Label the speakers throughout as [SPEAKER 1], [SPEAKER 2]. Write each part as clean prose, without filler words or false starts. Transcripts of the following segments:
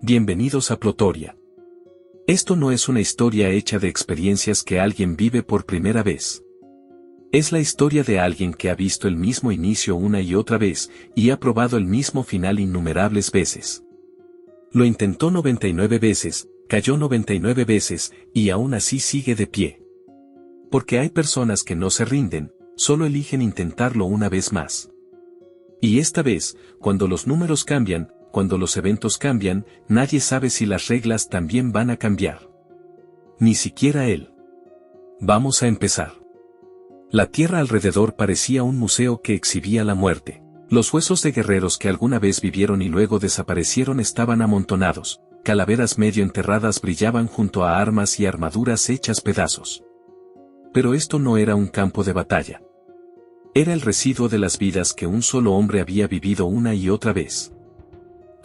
[SPEAKER 1] Bienvenidos a Plotoria. Esto no es una historia hecha de experiencias que alguien vive por primera vez. Es la historia de alguien que ha visto el mismo inicio una y otra vez, y ha probado el mismo final innumerables veces. Lo intentó 99 veces, cayó 99 veces, y aún así sigue de pie. Porque hay personas que no se rinden, solo eligen intentarlo una vez más. Y esta vez, cuando los números cambian, cuando los eventos cambian, nadie sabe si las reglas también van a cambiar. Ni siquiera él. Vamos a empezar. La tierra alrededor parecía un museo que exhibía la muerte. Los huesos de guerreros que alguna vez vivieron y luego desaparecieron estaban amontonados, calaveras medio enterradas brillaban junto a armas y armaduras hechas pedazos. Pero esto no era un campo de batalla. Era el residuo de las vidas que un solo hombre había vivido una y otra vez.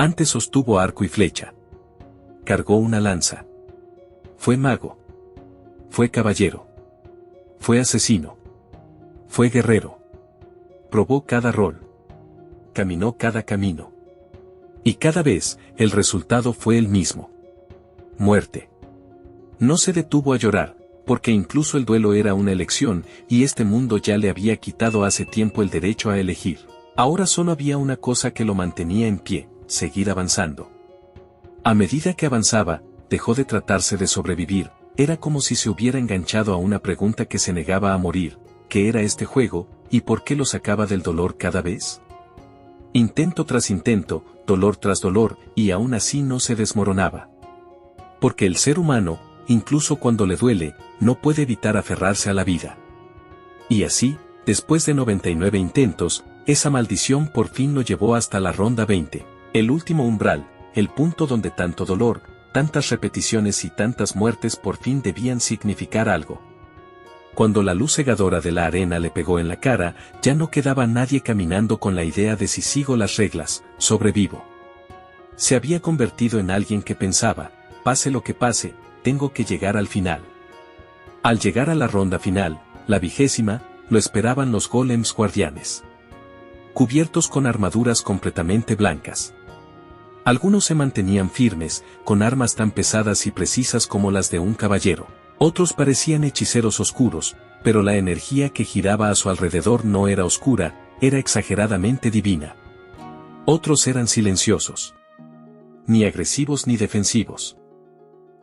[SPEAKER 1] Antes sostuvo arco y flecha. Cargó una lanza. Fue mago. Fue caballero. Fue asesino. Fue guerrero. Probó cada rol. Caminó cada camino. Y cada vez, el resultado fue el mismo. Muerte. No se detuvo a llorar, porque incluso el duelo era una elección, y este mundo ya le había quitado hace tiempo el derecho a elegir. Ahora solo había una cosa que lo mantenía en pie: seguir avanzando. A medida que avanzaba, dejó de tratarse de sobrevivir, era como si se hubiera enganchado a una pregunta que se negaba a morir: ¿qué era este juego, y por qué lo sacaba del dolor cada vez? Intento tras intento, dolor tras dolor, y aún así no se desmoronaba. Porque el ser humano, incluso cuando le duele, no puede evitar aferrarse a la vida. Y así, después de 99 intentos, esa maldición por fin lo llevó hasta la ronda 20. El último umbral, el punto donde tanto dolor, tantas repeticiones y tantas muertes por fin debían significar algo. Cuando la luz cegadora de la arena le pegó en la cara, ya no quedaba nadie caminando con la idea de si sigo las reglas, sobrevivo. Se había convertido en alguien que pensaba: pase lo que pase, tengo que llegar al final. Al llegar a la ronda final, la 20ª, lo esperaban los golems guardianes. Cubiertos con armaduras completamente blancas. Algunos se mantenían firmes, con armas tan pesadas y precisas como las de un caballero. Otros parecían hechiceros oscuros, pero la energía que giraba a su alrededor no era oscura, era exageradamente divina. Otros eran silenciosos. Ni agresivos ni defensivos.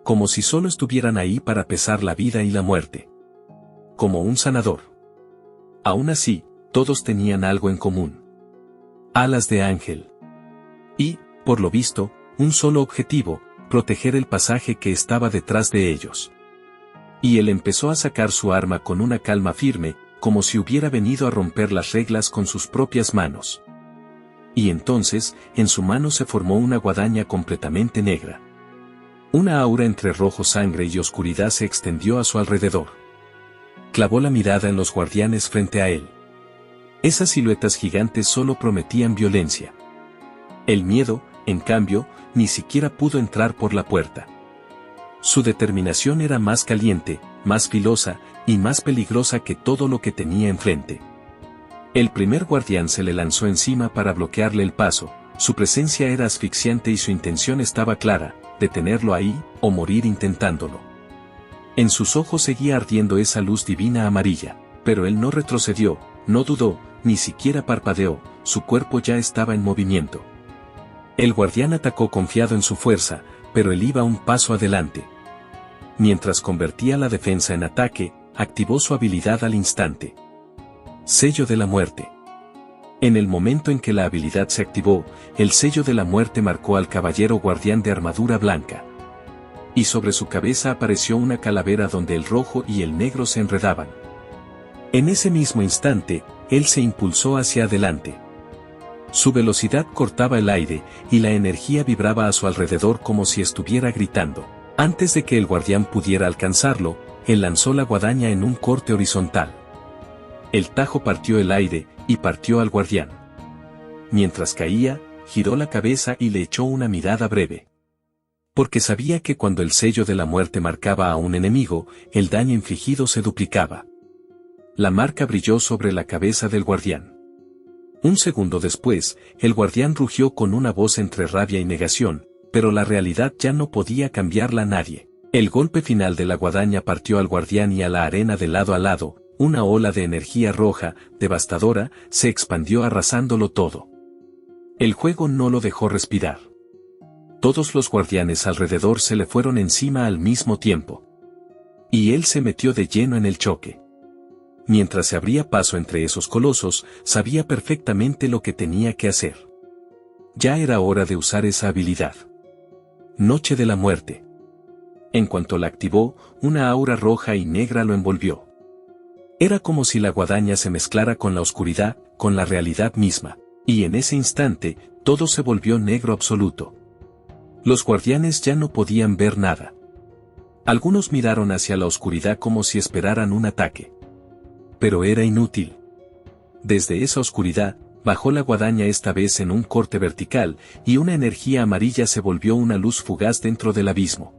[SPEAKER 1] Como si solo estuvieran ahí para pesar la vida y la muerte. Como un sanador. Aún así, todos tenían algo en común. Alas de ángel. Y, por lo visto, un solo objetivo: proteger el pasaje que estaba detrás de ellos. Y él empezó a sacar su arma con una calma firme, como si hubiera venido a romper las reglas con sus propias manos. Y entonces, en su mano se formó una guadaña completamente negra. Una aura entre rojo sangre y oscuridad se extendió a su alrededor. Clavó la mirada en los guardianes frente a él. Esas siluetas gigantes solo prometían violencia. El miedo, en cambio, ni siquiera pudo entrar por la puerta. Su determinación era más caliente, más filosa, y más peligrosa que todo lo que tenía enfrente. El primer guardián se le lanzó encima para bloquearle el paso. Su presencia era asfixiante y su intención estaba clara: detenerlo ahí, o morir intentándolo. En sus ojos seguía ardiendo esa luz divina amarilla, pero él no retrocedió, no dudó, ni siquiera parpadeó, su cuerpo ya estaba en movimiento. El guardián atacó confiado en su fuerza, pero él iba un paso adelante. Mientras convertía la defensa en ataque, activó su habilidad al instante. Sello de la muerte. En el momento en que la habilidad se activó, el sello de la muerte marcó al caballero guardián de armadura blanca. Y sobre su cabeza apareció una calavera donde el rojo y el negro se enredaban. En ese mismo instante, él se impulsó hacia adelante. Su velocidad cortaba el aire, y la energía vibraba a su alrededor como si estuviera gritando. Antes de que el guardián pudiera alcanzarlo, él lanzó la guadaña en un corte horizontal. El tajo partió el aire, y partió al guardián. Mientras caía, giró la cabeza y le echó una mirada breve. Porque sabía que cuando el sello de la muerte marcaba a un enemigo, el daño infligido se duplicaba. La marca brilló sobre la cabeza del guardián. Un segundo después, el guardián rugió con una voz entre rabia y negación: pero la realidad ya no podía cambiarla a nadie. El golpe final de la guadaña partió al guardián y a la arena de lado a lado, una ola de energía roja, devastadora, se expandió arrasándolo todo. El juego no lo dejó respirar. Todos los guardianes alrededor se le fueron encima al mismo tiempo. Y él se metió de lleno en el choque. Mientras se abría paso entre esos colosos, sabía perfectamente lo que tenía que hacer. Ya era hora de usar esa habilidad. Noche de la muerte. En cuanto la activó, una aura roja y negra lo envolvió. Era como si la guadaña se mezclara con la oscuridad, con la realidad misma, y en ese instante, todo se volvió negro absoluto. Los guardianes ya no podían ver nada. Algunos miraron hacia la oscuridad como si esperaran un ataque. Pero era inútil. Desde esa oscuridad, bajó la guadaña esta vez en un corte vertical, y una energía amarilla se volvió una luz fugaz dentro del abismo.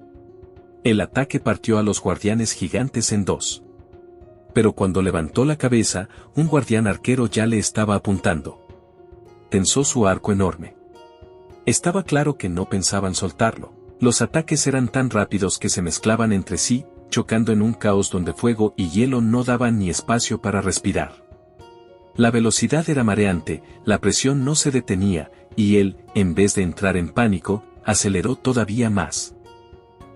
[SPEAKER 1] El ataque partió a los guardianes gigantes en dos. Pero cuando levantó la cabeza, un guardián arquero ya le estaba apuntando. Tensó su arco enorme. Estaba claro que no pensaban soltarlo. Los ataques eran tan rápidos que se mezclaban entre sí, chocando en un caos donde fuego y hielo no daban ni espacio para respirar. La velocidad era mareante, la presión no se detenía, y él, en vez de entrar en pánico, aceleró todavía más.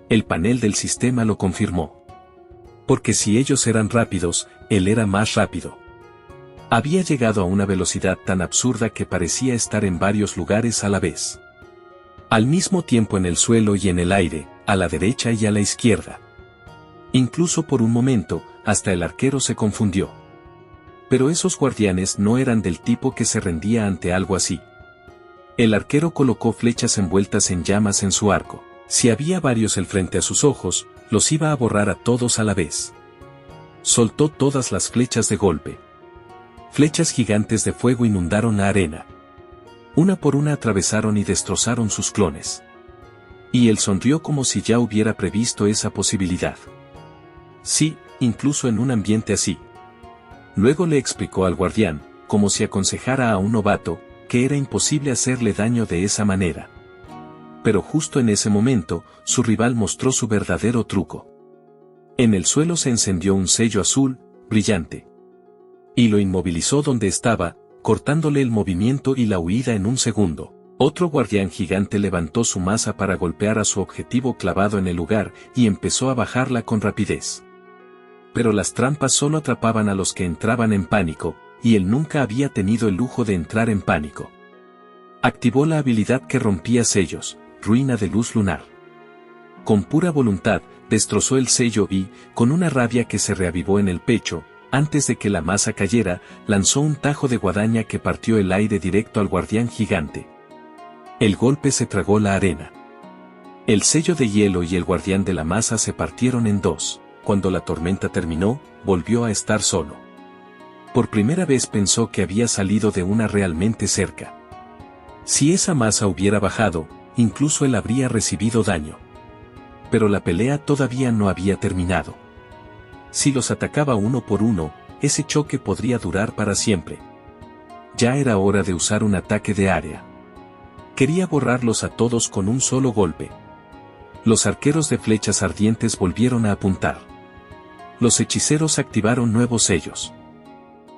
[SPEAKER 1] El panel del sistema lo confirmó. Porque si ellos eran rápidos, él era más rápido. Había llegado a una velocidad tan absurda que parecía estar en varios lugares a la vez. Al mismo tiempo en el suelo y en el aire, a la derecha y a la izquierda. Incluso por un momento, hasta el arquero se confundió. Pero esos guardianes no eran del tipo que se rendía ante algo así. El arquero colocó flechas envueltas en llamas en su arco. Si había varios al frente a sus ojos, los iba a borrar a todos a la vez. Soltó todas las flechas de golpe. Flechas gigantes de fuego inundaron la arena. Una por una atravesaron y destrozaron sus clones. Y él sonrió como si ya hubiera previsto esa posibilidad. Sí, incluso en un ambiente así. Luego le explicó al guardián, como si aconsejara a un novato, que era imposible hacerle daño de esa manera. Pero justo en ese momento, su rival mostró su verdadero truco. En el suelo se encendió un sello azul, brillante. Y lo inmovilizó donde estaba, cortándole el movimiento y la huida en un segundo. Otro guardián gigante levantó su maza para golpear a su objetivo clavado en el lugar y empezó a bajarla con rapidez. Pero las trampas solo atrapaban a los que entraban en pánico, y él nunca había tenido el lujo de entrar en pánico. Activó la habilidad que rompía sellos, ruina de luz lunar. Con pura voluntad, destrozó el sello y, con una rabia que se reavivó en el pecho, antes de que la masa cayera, lanzó un tajo de guadaña que partió el aire directo al guardián gigante. El golpe se tragó la arena. El sello de hielo y el guardián de la masa se partieron en dos. Cuando la tormenta terminó, volvió a estar solo. Por primera vez pensó que había salido de una realmente cerca. Si esa masa hubiera bajado, incluso él habría recibido daño. Pero la pelea todavía no había terminado. Si los atacaba uno por uno, ese choque podría durar para siempre. Ya era hora de usar un ataque de área. Quería borrarlos a todos con un solo golpe. Los arqueros de flechas ardientes volvieron a apuntar. Los hechiceros activaron nuevos sellos.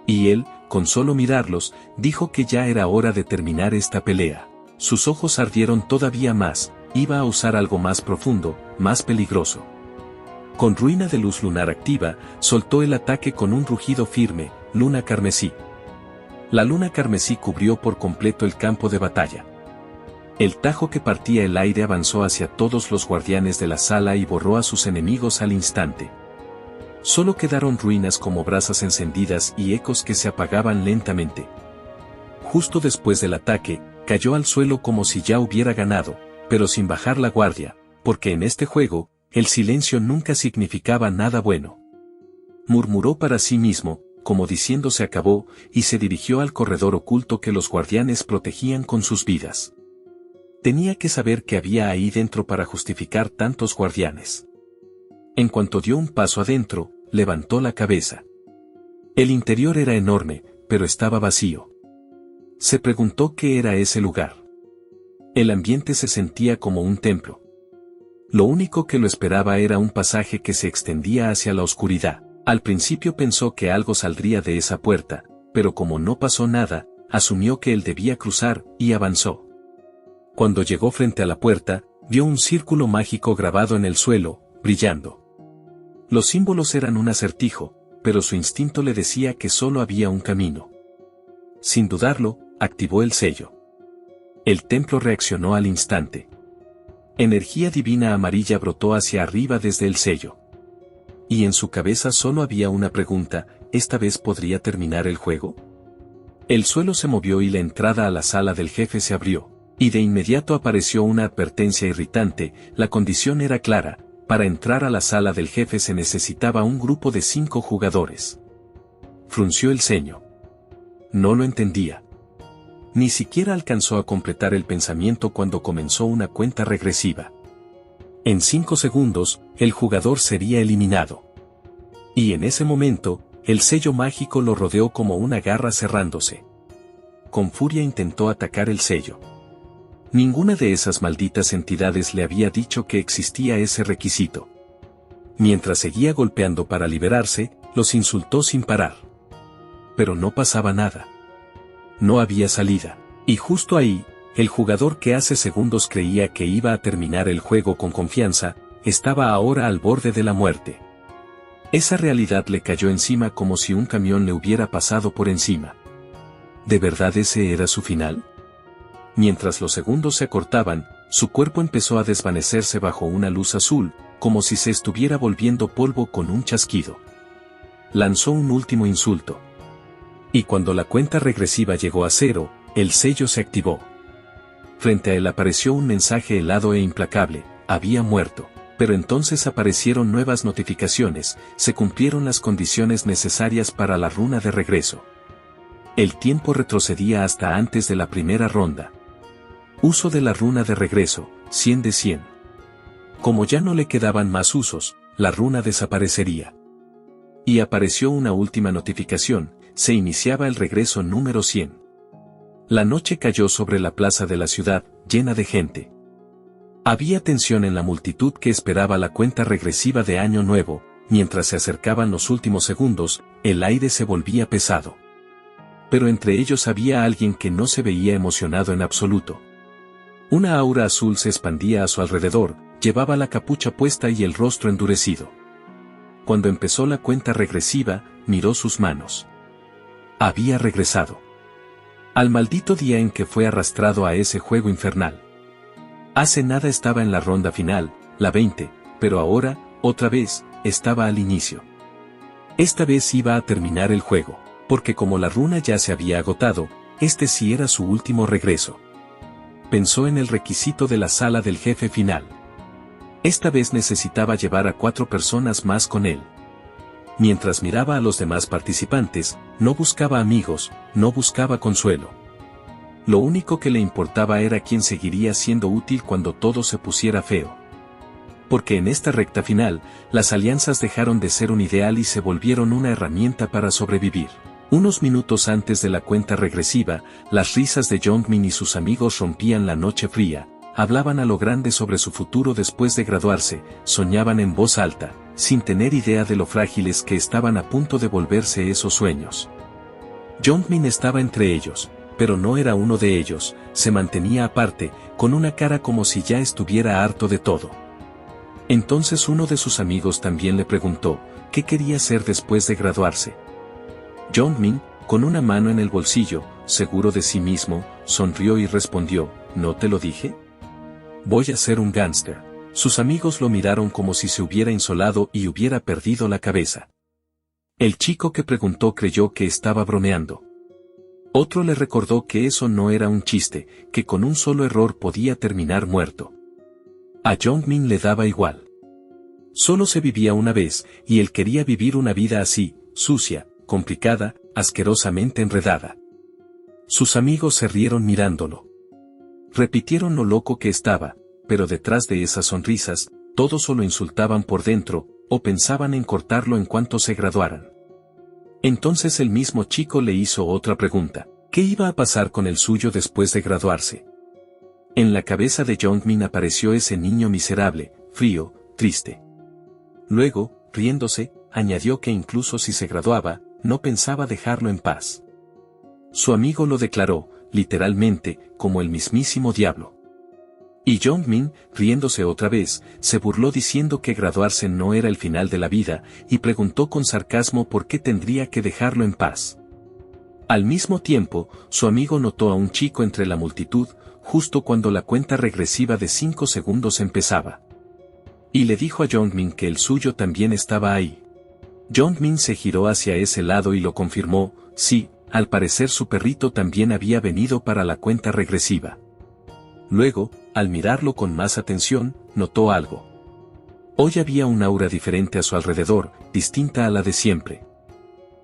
[SPEAKER 1] Y él, con solo mirarlos, dijo que ya era hora de terminar esta pelea. Sus ojos ardieron todavía más, iba a usar algo más profundo, más peligroso. Con ruina de luz lunar activa, soltó el ataque con un rugido firme, luna carmesí. La luna carmesí cubrió por completo el campo de batalla. El tajo que partía el aire avanzó hacia todos los guardianes de la sala y borró a sus enemigos al instante. Solo quedaron ruinas como brasas encendidas y ecos que se apagaban lentamente. Justo después del ataque, cayó al suelo como si ya hubiera ganado, pero sin bajar la guardia, porque en este juego, el silencio nunca significaba nada bueno. Murmuró para sí mismo, como diciendo se acabó, y se dirigió al corredor oculto que los guardianes protegían con sus vidas. Tenía que saber qué había ahí dentro para justificar tantos guardianes. En cuanto dio un paso adentro, levantó la cabeza. El interior era enorme, pero estaba vacío. Se preguntó qué era ese lugar. El ambiente se sentía como un templo. Lo único que lo esperaba era un pasaje que se extendía hacia la oscuridad. Al principio pensó que algo saldría de esa puerta, pero como no pasó nada, asumió que él debía cruzar, y avanzó. Cuando llegó frente a la puerta, vio un círculo mágico grabado en el suelo, brillando. Los símbolos eran un acertijo, pero su instinto le decía que solo había un camino. Sin dudarlo, activó el sello. El templo reaccionó al instante. Energía divina amarilla brotó hacia arriba desde el sello. Y en su cabeza solo había una pregunta: ¿esta vez podría terminar el juego? El suelo se movió y la entrada a la sala del jefe se abrió, y de inmediato apareció una advertencia irritante. La condición era clara: para entrar a la sala del jefe se necesitaba un grupo de 5 jugadores. Frunció el ceño. No lo entendía. Ni siquiera alcanzó a completar el pensamiento cuando comenzó una cuenta regresiva. En 5 segundos, el jugador sería eliminado. Y en ese momento, el sello mágico lo rodeó como una garra cerrándose. Con furia intentó atacar el sello. Ninguna de esas malditas entidades le había dicho que existía ese requisito. Mientras seguía golpeando para liberarse, los insultó sin parar. Pero no pasaba nada. No había salida. Y justo ahí, el jugador que hace segundos creía que iba a terminar el juego con confianza, estaba ahora al borde de la muerte. Esa realidad le cayó encima como si un camión le hubiera pasado por encima. ¿De verdad ese era su final? Mientras los segundos se acortaban, su cuerpo empezó a desvanecerse bajo una luz azul, como si se estuviera volviendo polvo con un chasquido. Lanzó un último insulto. Y cuando la cuenta regresiva llegó a 0, el sello se activó. Frente a él apareció un mensaje helado e implacable: había muerto. Pero entonces aparecieron nuevas notificaciones: se cumplieron las condiciones necesarias para la runa de regreso. El tiempo retrocedía hasta antes de la primera ronda. Uso de la runa de regreso, 100 de 100. Como ya no le quedaban más usos, la runa desaparecería. Y apareció una última notificación: se iniciaba el regreso número 100. La noche cayó sobre la plaza de la ciudad, llena de gente. Había tensión en la multitud que esperaba la cuenta regresiva de Año Nuevo. Mientras se acercaban los últimos segundos, el aire se volvía pesado. Pero entre ellos había alguien que no se veía emocionado en absoluto. Una aura azul se expandía a su alrededor, llevaba la capucha puesta y el rostro endurecido. Cuando empezó la cuenta regresiva, miró sus manos. Había regresado al maldito día en que fue arrastrado a ese juego infernal. Hace nada estaba en la ronda final, la 20, pero ahora, otra vez, estaba al inicio. Esta vez iba a terminar el juego, porque como la runa ya se había agotado, este sí era su último regreso. Pensó en el requisito de la sala del jefe final. Esta vez necesitaba llevar a 4 personas más con él. Mientras miraba a los demás participantes, no buscaba amigos, no buscaba consuelo. Lo único que le importaba era quién seguiría siendo útil cuando todo se pusiera feo. Porque en esta recta final, las alianzas dejaron de ser un ideal y se volvieron una herramienta para sobrevivir. Unos minutos antes de la cuenta regresiva, las risas de Jongmin y sus amigos rompían la noche fría, hablaban a lo grande sobre su futuro después de graduarse, soñaban en voz alta, sin tener idea de lo frágiles que estaban a punto de volverse esos sueños. Jongmin estaba entre ellos, pero no era uno de ellos, se mantenía aparte, con una cara como si ya estuviera harto de todo. Entonces uno de sus amigos también le preguntó, ¿qué quería hacer después de graduarse? Jongmin, con una mano en el bolsillo, seguro de sí mismo, sonrió y respondió, ¿no te lo dije? Voy a ser un gángster. Sus amigos lo miraron como si se hubiera insolado y hubiera perdido la cabeza. El chico que preguntó creyó que estaba bromeando. Otro le recordó que eso no era un chiste, que con un solo error podía terminar muerto. A Jongmin le daba igual. Solo se vivía una vez, y él quería vivir una vida así, sucia, complicada, asquerosamente enredada. Sus amigos se rieron mirándolo. Repitieron lo loco que estaba, pero detrás de esas sonrisas, todos o lo insultaban por dentro, o pensaban en cortarlo en cuanto se graduaran. Entonces el mismo chico le hizo otra pregunta: ¿qué iba a pasar con el suyo después de graduarse? En la cabeza de Jongmin apareció ese niño miserable, frío, triste. Luego, riéndose, añadió que incluso si se graduaba, no pensaba dejarlo en paz. Su amigo lo declaró, literalmente, como el mismísimo diablo. Y Jongmin, riéndose otra vez, se burló diciendo que graduarse no era el final de la vida, y preguntó con sarcasmo por qué tendría que dejarlo en paz. Al mismo tiempo, su amigo notó a un chico entre la multitud, justo cuando la cuenta regresiva de 5 segundos empezaba. Y le dijo a Jongmin que el suyo también estaba ahí. Jongmin se giró hacia ese lado y lo confirmó, sí, al parecer su perrito también había venido para la cuenta regresiva. Luego, al mirarlo con más atención, notó algo. Hoy había un aura diferente a su alrededor, distinta a la de siempre.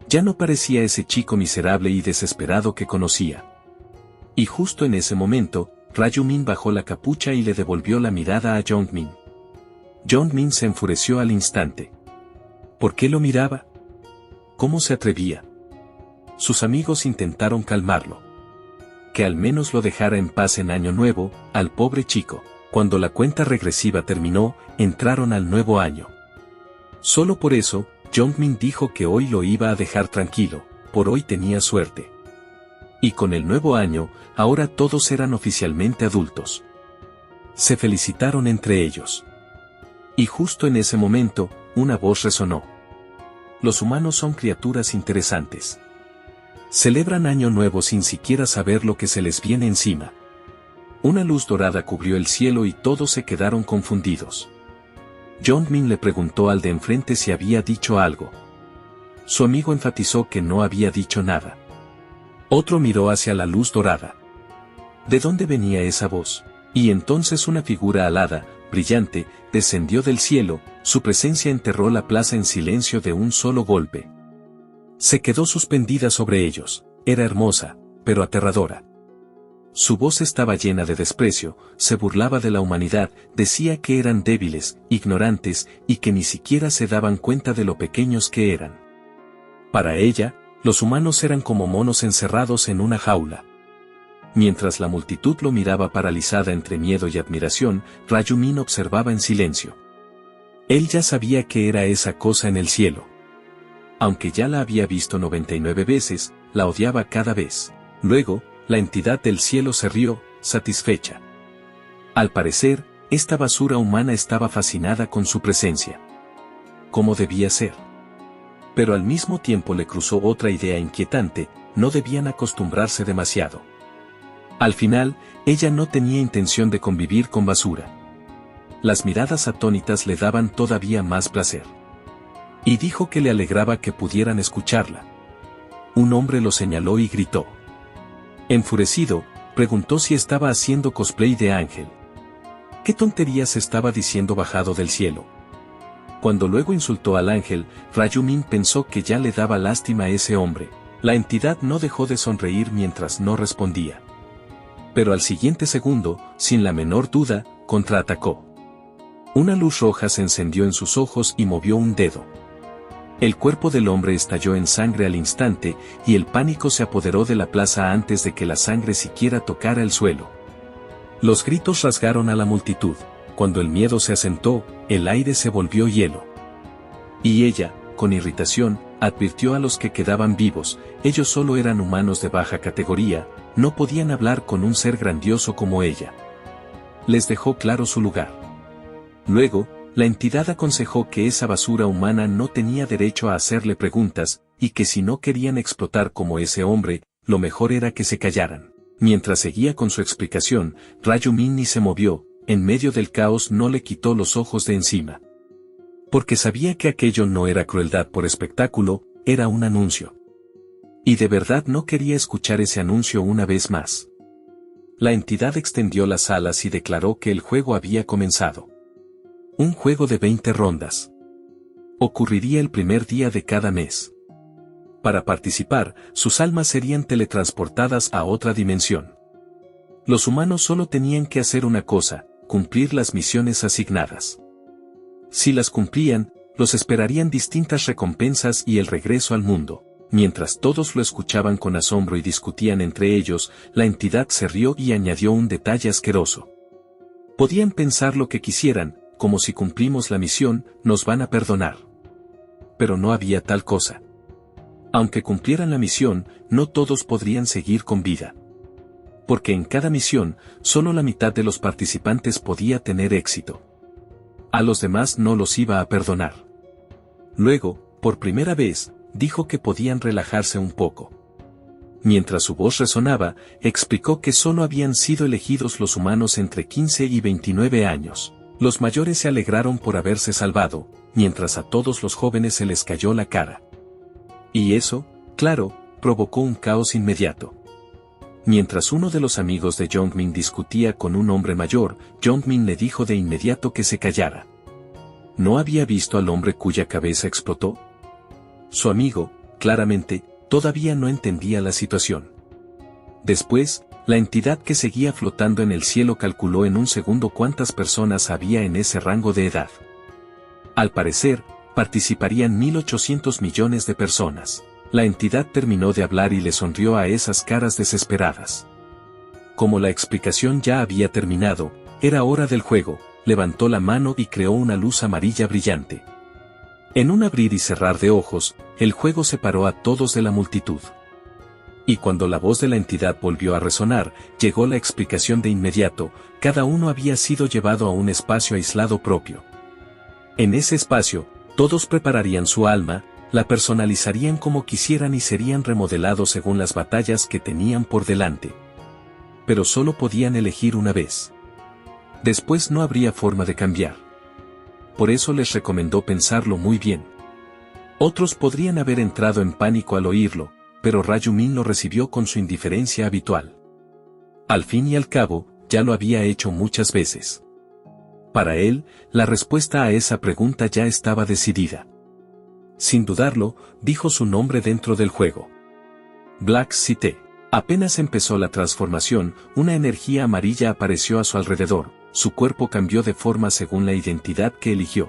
[SPEAKER 1] Ya no parecía ese chico miserable y desesperado que conocía. Y justo en ese momento, Rayumin bajó la capucha y le devolvió la mirada a Jongmin. Jongmin se enfureció al instante. ¿Por qué lo miraba? ¿Cómo se atrevía? Sus amigos intentaron calmarlo. Que al menos lo dejara en paz en Año Nuevo, al pobre chico. Cuando la cuenta regresiva terminó, entraron al nuevo año. Solo por eso, Jongmin dijo que hoy lo iba a dejar tranquilo, por hoy tenía suerte. Y con el nuevo año, ahora todos eran oficialmente adultos. Se felicitaron entre ellos. Y justo en ese momento, una voz resonó. Los humanos son criaturas interesantes. Celebran Año Nuevo sin siquiera saber lo que se les viene encima. Una luz dorada cubrió el cielo y todos se quedaron confundidos. Jongmin le preguntó al de enfrente si había dicho algo. Su amigo enfatizó que no había dicho nada. Otro miró hacia la luz dorada. ¿De dónde venía esa voz? Y entonces una figura alada, brillante, descendió del cielo, su presencia enterró la plaza en silencio de un solo golpe. Se quedó suspendida sobre ellos, era hermosa, pero aterradora. Su voz estaba llena de desprecio, se burlaba de la humanidad, decía que eran débiles, ignorantes, y que ni siquiera se daban cuenta de lo pequeños que eran. Para ella, los humanos eran como monos encerrados en una jaula. Mientras la multitud lo miraba paralizada entre miedo y admiración, Rayumin observaba en silencio. Él ya sabía que era esa cosa en el cielo. Aunque ya la había visto 99 veces, la odiaba cada vez. Luego, la entidad del cielo se rió, satisfecha. Al parecer, esta basura humana estaba fascinada con su presencia. ¿Cómo debía ser? Pero al mismo tiempo le cruzó otra idea inquietante, no debían acostumbrarse demasiado. Al final, ella no tenía intención de convivir con basura. Las miradas atónitas le daban todavía más placer. Y dijo que le alegraba que pudieran escucharla. Un hombre lo señaló y gritó. Enfurecido, preguntó si estaba haciendo cosplay de ángel. ¿Qué tonterías estaba diciendo bajado del cielo? Cuando luego insultó al ángel, Rayumin pensó que ya le daba lástima a ese hombre. La entidad no dejó de sonreír mientras no respondía. Pero al siguiente segundo, sin la menor duda, contraatacó. Una luz roja se encendió en sus ojos y movió un dedo. El cuerpo del hombre estalló en sangre al instante, y el pánico se apoderó de la plaza antes de que la sangre siquiera tocara el suelo. Los gritos rasgaron a la multitud. Cuando el miedo se asentó, el aire se volvió hielo. Y ella, con irritación, advirtió a los que quedaban vivos, ellos solo eran humanos de baja categoría, no podían hablar con un ser grandioso como ella. Les dejó claro su lugar. Luego, la entidad aconsejó que esa basura humana no tenía derecho a hacerle preguntas, y que si no querían explotar como ese hombre, lo mejor era que se callaran. Mientras seguía con su explicación, Rayumin ni se movió, en medio del caos no le quitó los ojos de encima. Porque sabía que aquello no era crueldad por espectáculo, era un anuncio. Y de verdad no quería escuchar ese anuncio una vez más. La entidad extendió las alas y declaró que el juego había comenzado. Un juego de 20 rondas. Ocurriría el primer día de cada mes. Para participar, sus almas serían teletransportadas a otra dimensión. Los humanos solo tenían que hacer una cosa, cumplir las misiones asignadas. Si las cumplían, los esperarían distintas recompensas y el regreso al mundo. Mientras todos lo escuchaban con asombro y discutían entre ellos, la entidad se rió y añadió un detalle asqueroso. Podían pensar lo que quisieran, como si cumplimos la misión, nos van a perdonar. Pero no había tal cosa. Aunque cumplieran la misión, no todos podrían seguir con vida. Porque en cada misión, solo la mitad de los participantes podía tener éxito. A los demás no los iba a perdonar. Luego, por primera vez, dijo que podían relajarse un poco. Mientras su voz resonaba, explicó que solo habían sido elegidos los humanos entre 15 y 29 años. Los mayores se alegraron por haberse salvado, mientras a todos los jóvenes se les cayó la cara. Y eso, claro, provocó un caos inmediato. Mientras uno de los amigos de Jongmin discutía con un hombre mayor, Jongmin le dijo de inmediato que se callara. ¿No había visto al hombre cuya cabeza explotó? Su amigo, claramente, todavía no entendía la situación. Después, la entidad que seguía flotando en el cielo calculó en un segundo cuántas personas había en ese rango de edad. Al parecer, participarían 1.800 millones de personas. La entidad terminó de hablar y le sonrió a esas caras desesperadas. Como la explicación ya había terminado, era hora del juego, levantó la mano y creó una luz amarilla brillante. En un abrir y cerrar de ojos, el juego separó a todos de la multitud. Y cuando la voz de la entidad volvió a resonar, llegó la explicación de inmediato, cada uno había sido llevado a un espacio aislado propio. En ese espacio, todos prepararían su alma, la personalizarían como quisieran y serían remodelados según las batallas que tenían por delante. Pero solo podían elegir una vez. Después no habría forma de cambiar. Por eso les recomendó pensarlo muy bien. Otros podrían haber entrado en pánico al oírlo, pero Rayumin lo recibió con su indiferencia habitual. Al fin y al cabo, ya lo había hecho muchas veces. Para él, la respuesta a esa pregunta ya estaba decidida. Sin dudarlo, dijo su nombre dentro del juego. Black City. Apenas empezó la transformación, una energía amarilla apareció a su alrededor, su cuerpo cambió de forma según la identidad que eligió.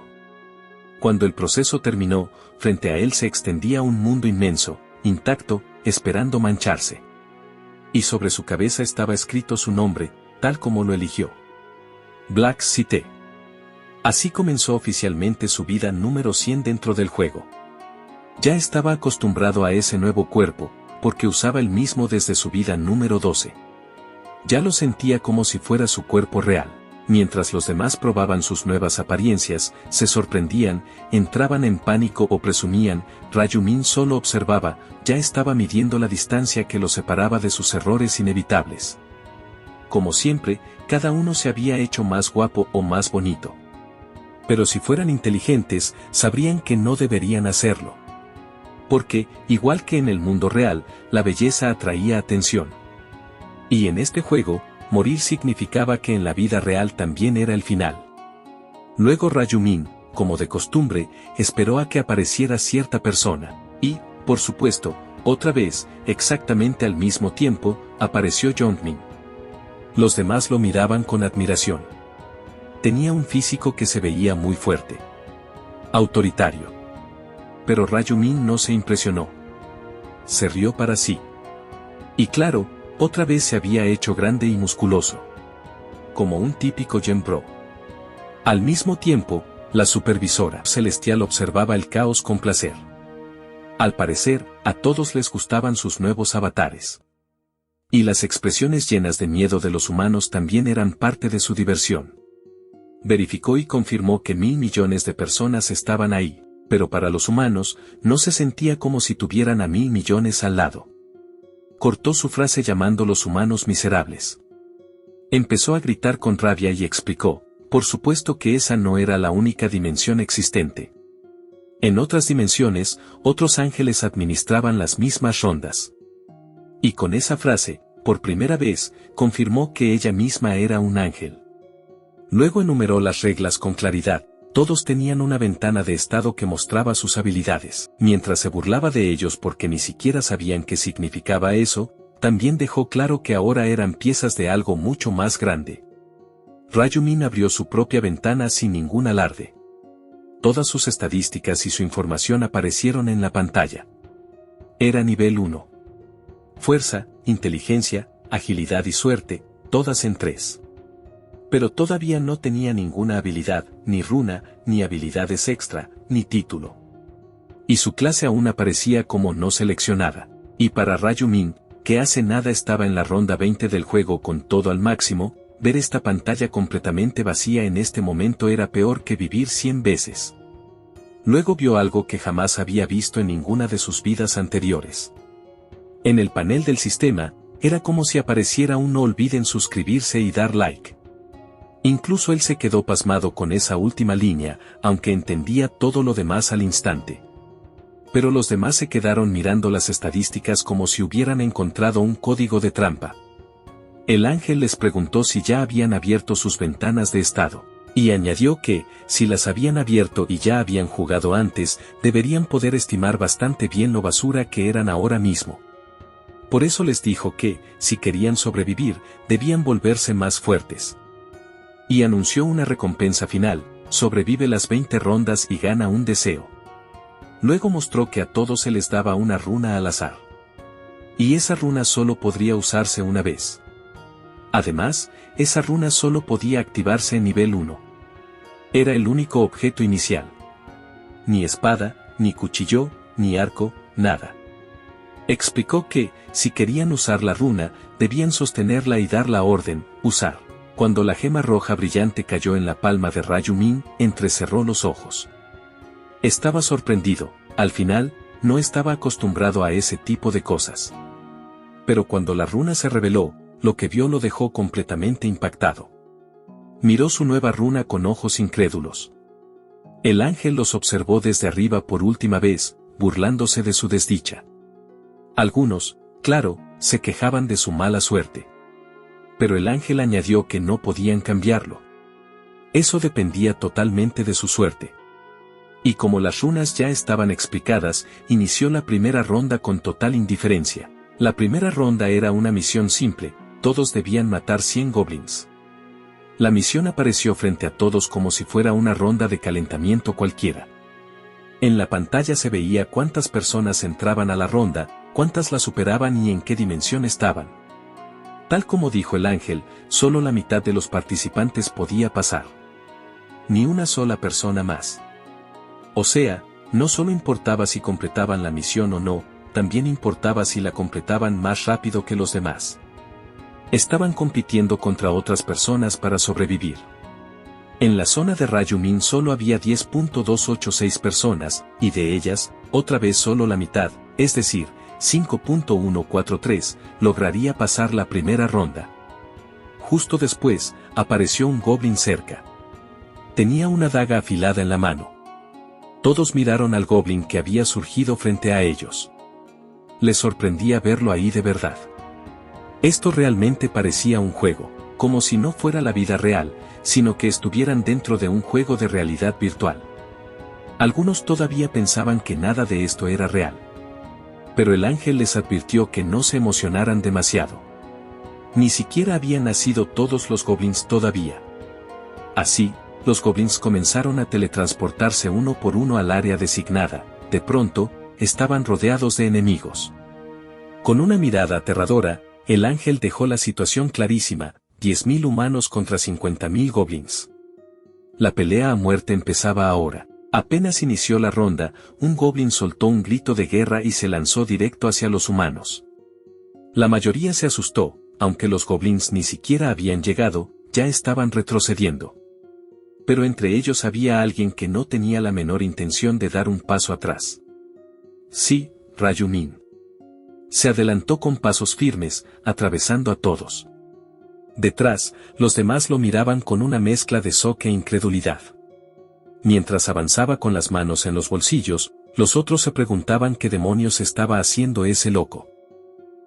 [SPEAKER 1] Cuando el proceso terminó, frente a él se extendía un mundo inmenso, intacto, esperando mancharse. Y sobre su cabeza estaba escrito su nombre, tal como lo eligió. Black City. Así comenzó oficialmente su vida número 100 dentro del juego. Ya estaba acostumbrado a ese nuevo cuerpo, porque usaba el mismo desde su vida número 12. Ya lo sentía como si fuera su cuerpo real. Mientras los demás probaban sus nuevas apariencias, se sorprendían, entraban en pánico o presumían, Rayumin solo observaba, ya estaba midiendo la distancia que lo separaba de sus errores inevitables. Como siempre, cada uno se había hecho más guapo o más bonito. Pero si fueran inteligentes, sabrían que no deberían hacerlo. Porque, igual que en el mundo real, la belleza atraía atención. Y en este juego, morir significaba que en la vida real también era el final. Luego Rayumin, como de costumbre, esperó a que apareciera cierta persona, y, por supuesto, otra vez, exactamente al mismo tiempo, apareció Jongmin. Los demás lo miraban con admiración. Tenía un físico que se veía muy fuerte. Autoritario. Pero Rayumin no se impresionó. Se rió para sí. Y claro, otra vez se había hecho grande y musculoso. Como un típico Genpro. Al mismo tiempo, la supervisora celestial observaba el caos con placer. Al parecer, a todos les gustaban sus nuevos avatares. Y las expresiones llenas de miedo de los humanos también eran parte de su diversión. Verificó y confirmó que 1.000 millones de personas estaban ahí, pero para los humanos, no se sentía como si tuvieran a 1.000 millones al lado. Cortó su frase llamando los humanos miserables. Empezó a gritar con rabia y explicó, por supuesto que esa no era la única dimensión existente. En otras dimensiones, otros ángeles administraban las mismas rondas. Y con esa frase, por primera vez, confirmó que ella misma era un ángel. Luego enumeró las reglas con claridad. Todos tenían una ventana de estado que mostraba sus habilidades. Mientras se burlaba de ellos porque ni siquiera sabían qué significaba eso, también dejó claro que ahora eran piezas de algo mucho más grande. Rayumin abrió su propia ventana sin ningún alarde. Todas sus estadísticas y su información aparecieron en la pantalla. Era nivel 1. Fuerza, inteligencia, agilidad y suerte, todas en 3. Pero todavía no tenía ninguna habilidad, ni runa, ni habilidades extra, ni título. Y su clase aún aparecía como no seleccionada. Y para Rayumin, que hace nada estaba en la ronda 20 del juego con todo al máximo, ver esta pantalla completamente vacía en este momento era peor que vivir 100 veces. Luego vio algo que jamás había visto en ninguna de sus vidas anteriores. En el panel del sistema, era como si apareciera un no olviden suscribirse y dar like. Incluso él se quedó pasmado con esa última línea, aunque entendía todo lo demás al instante. Pero los demás se quedaron mirando las estadísticas como si hubieran encontrado un código de trampa. El ángel les preguntó si ya habían abierto sus ventanas de estado, y añadió que, si las habían abierto y ya habían jugado antes, deberían poder estimar bastante bien lo basura que eran ahora mismo. Por eso les dijo que, si querían sobrevivir, debían volverse más fuertes. Y anunció una recompensa final: sobrevive las 20 rondas y gana un deseo. Luego mostró que a todos se les daba una runa al azar. Y esa runa solo podría usarse una vez. Además, esa runa solo podía activarse en nivel 1. Era el único objeto inicial. Ni espada, ni cuchillo, ni arco, nada. Explicó que, si querían usar la runa, debían sostenerla y dar la orden, usar. Cuando la gema roja brillante cayó en la palma de Rayumin, entrecerró los ojos. Estaba sorprendido, al final, no estaba acostumbrado a ese tipo de cosas. Pero cuando la runa se reveló, lo que vio lo dejó completamente impactado. Miró su nueva runa con ojos incrédulos. El ángel los observó desde arriba por última vez, burlándose de su desdicha. Algunos, claro, se quejaban de su mala suerte. Pero el ángel añadió que no podían cambiarlo. Eso dependía totalmente de su suerte. Y como las runas ya estaban explicadas, inició la primera ronda con total indiferencia. La primera ronda era una misión simple: todos debían matar 100 goblins. La misión apareció frente a todos como si fuera una ronda de calentamiento cualquiera. En la pantalla se veía cuántas personas entraban a la ronda, cuántas la superaban y en qué dimensión estaban. Tal como dijo el ángel, solo la mitad de los participantes podía pasar. Ni una sola persona más. O sea, no solo importaba si completaban la misión o no, también importaba si la completaban más rápido que los demás. Estaban compitiendo contra otras personas para sobrevivir. En la zona de Rayumin solo había 10.286 personas, y de ellas, otra vez solo la mitad, es decir, 5.143, lograría pasar la primera ronda. Justo después, apareció un goblin cerca. Tenía una daga afilada en la mano. Todos miraron al goblin que había surgido frente a ellos. Les sorprendía verlo ahí de verdad. Esto realmente parecía un juego, como si no fuera la vida real, sino que estuvieran dentro de un juego de realidad virtual. Algunos todavía pensaban que nada de esto era real. Pero el ángel les advirtió que no se emocionaran demasiado. Ni siquiera habían nacido todos los goblins todavía. Así, los goblins comenzaron a teletransportarse uno por uno al área designada. De pronto, estaban rodeados de enemigos. Con una mirada aterradora, el ángel dejó la situación clarísima: 10.000 humanos contra 50.000 goblins. La pelea a muerte empezaba ahora. Apenas inició la ronda, un goblin soltó un grito de guerra y se lanzó directo hacia los humanos. La mayoría se asustó, aunque los goblins ni siquiera habían llegado, ya estaban retrocediendo. Pero entre ellos había alguien que no tenía la menor intención de dar un paso atrás. Sí, Rayumin. Se adelantó con pasos firmes, atravesando a todos. Detrás, los demás lo miraban con una mezcla de shock e incredulidad. Mientras avanzaba con las manos en los bolsillos, los otros se preguntaban qué demonios estaba haciendo ese loco.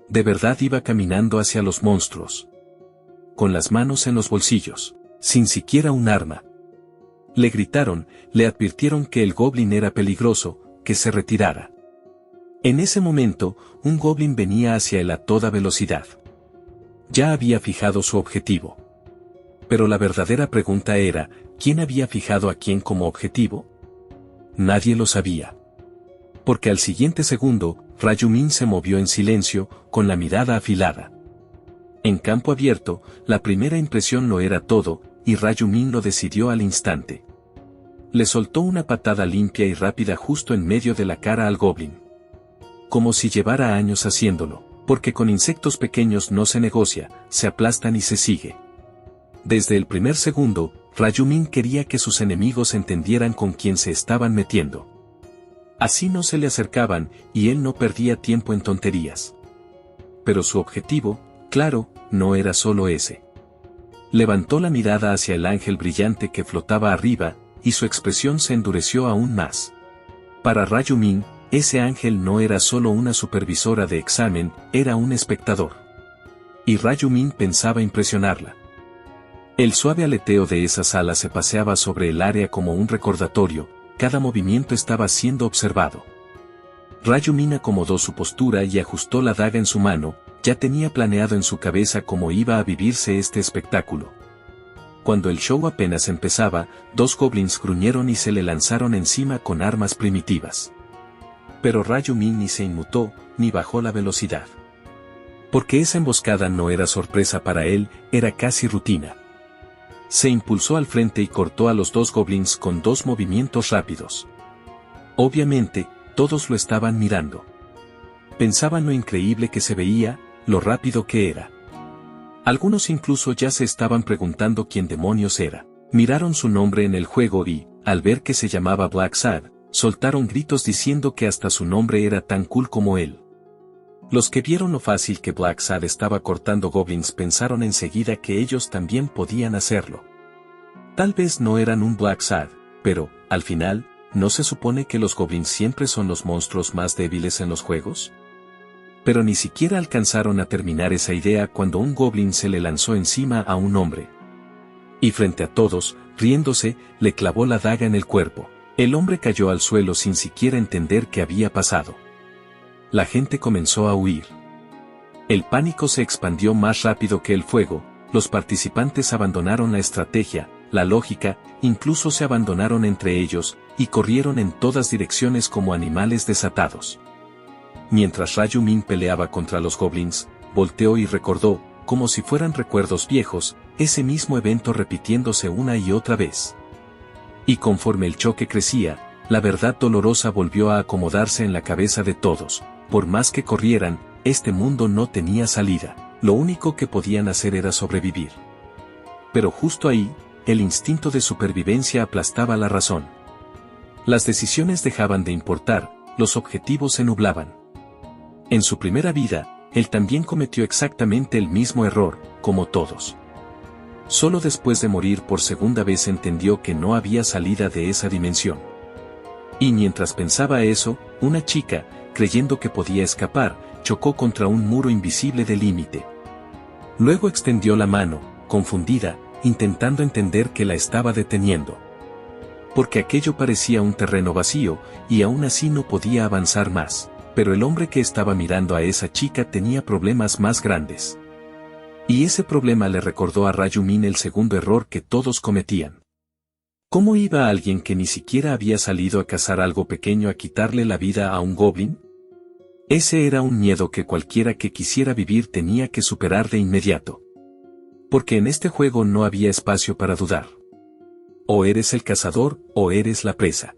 [SPEAKER 1] De verdad iba caminando hacia los monstruos. Con las manos en los bolsillos, sin siquiera un arma. Le gritaron, le advirtieron que el goblin era peligroso, que se retirara. En ese momento, un goblin venía hacia él a toda velocidad. Ya había fijado su objetivo. Pero la verdadera pregunta era, ¿quién había fijado a quién como objetivo? Nadie lo sabía. Porque al siguiente segundo, Rayumin se movió en silencio, con la mirada afilada. En campo abierto, la primera impresión lo era todo, y Rayumin lo decidió al instante. Le soltó una patada limpia y rápida justo en medio de la cara al goblin. Como si llevara años haciéndolo, porque con insectos pequeños no se negocia, se aplastan y se sigue. Desde el primer segundo, Rayumin quería que sus enemigos entendieran con quién se estaban metiendo. Así no se le acercaban, y él no perdía tiempo en tonterías. Pero su objetivo, claro, no era solo ese. Levantó la mirada hacia el ángel brillante que flotaba arriba, y su expresión se endureció aún más. Para Rayumin, ese ángel no era solo una supervisora de examen, era un espectador. Y Rayumin pensaba impresionarla. El suave aleteo de esas alas se paseaba sobre el área como un recordatorio, cada movimiento estaba siendo observado. Rayumin acomodó su postura y ajustó la daga en su mano, ya tenía planeado en su cabeza cómo iba a vivirse este espectáculo. Cuando el show apenas empezaba, 2 goblins gruñeron y se le lanzaron encima con armas primitivas. Pero Rayumin ni se inmutó, ni bajó la velocidad. Porque esa emboscada no era sorpresa para él, era casi rutina. Se impulsó al frente y cortó a los 2 goblins con 2 movimientos rápidos. Obviamente, todos lo estaban mirando. Pensaban lo increíble que se veía, lo rápido que era. Algunos incluso ya se estaban preguntando quién demonios era. Miraron su nombre en el juego y, al ver que se llamaba Black Sad, soltaron gritos diciendo que hasta su nombre era tan cool como él. Los que vieron lo fácil que Black Sad estaba cortando goblins pensaron enseguida que ellos también podían hacerlo. Tal vez no eran un Black Sad, pero, al final, ¿no se supone que los goblins siempre son los monstruos más débiles en los juegos? Pero ni siquiera alcanzaron a terminar esa idea cuando un goblin se le lanzó encima a un hombre. Y frente a todos, riéndose, le clavó la daga en el cuerpo. El hombre cayó al suelo sin siquiera entender qué había pasado. La gente comenzó a huir. El pánico se expandió más rápido que el fuego, los participantes abandonaron la estrategia, la lógica, incluso se abandonaron entre ellos, y corrieron en todas direcciones como animales desatados. Mientras Rayumin peleaba contra los goblins, volteó y recordó, como si fueran recuerdos viejos, ese mismo evento repitiéndose una y otra vez. Y conforme el choque crecía, la verdad dolorosa volvió a acomodarse en la cabeza de todos. Por más que corrieran, este mundo no tenía salida, lo único que podían hacer era sobrevivir. Pero justo ahí, el instinto de supervivencia aplastaba la razón. Las decisiones dejaban de importar, los objetivos se nublaban. En su primera vida, él también cometió exactamente el mismo error, como todos. Solo después de morir por segunda vez entendió que no había salida de esa dimensión. Y mientras pensaba eso, una chica, creyendo que podía escapar, chocó contra un muro invisible de límite. Luego extendió la mano, confundida, intentando entender que la estaba deteniendo. Porque aquello parecía un terreno vacío, y aún así no podía avanzar más. Pero el hombre que estaba mirando a esa chica tenía problemas más grandes. Y ese problema le recordó a Rayumin el segundo error que todos cometían. ¿Cómo iba alguien que ni siquiera había salido a cazar algo pequeño a quitarle la vida a un goblin? Ese era un miedo que cualquiera que quisiera vivir tenía que superar de inmediato. Porque en este juego no había espacio para dudar. O eres el cazador, o eres la presa.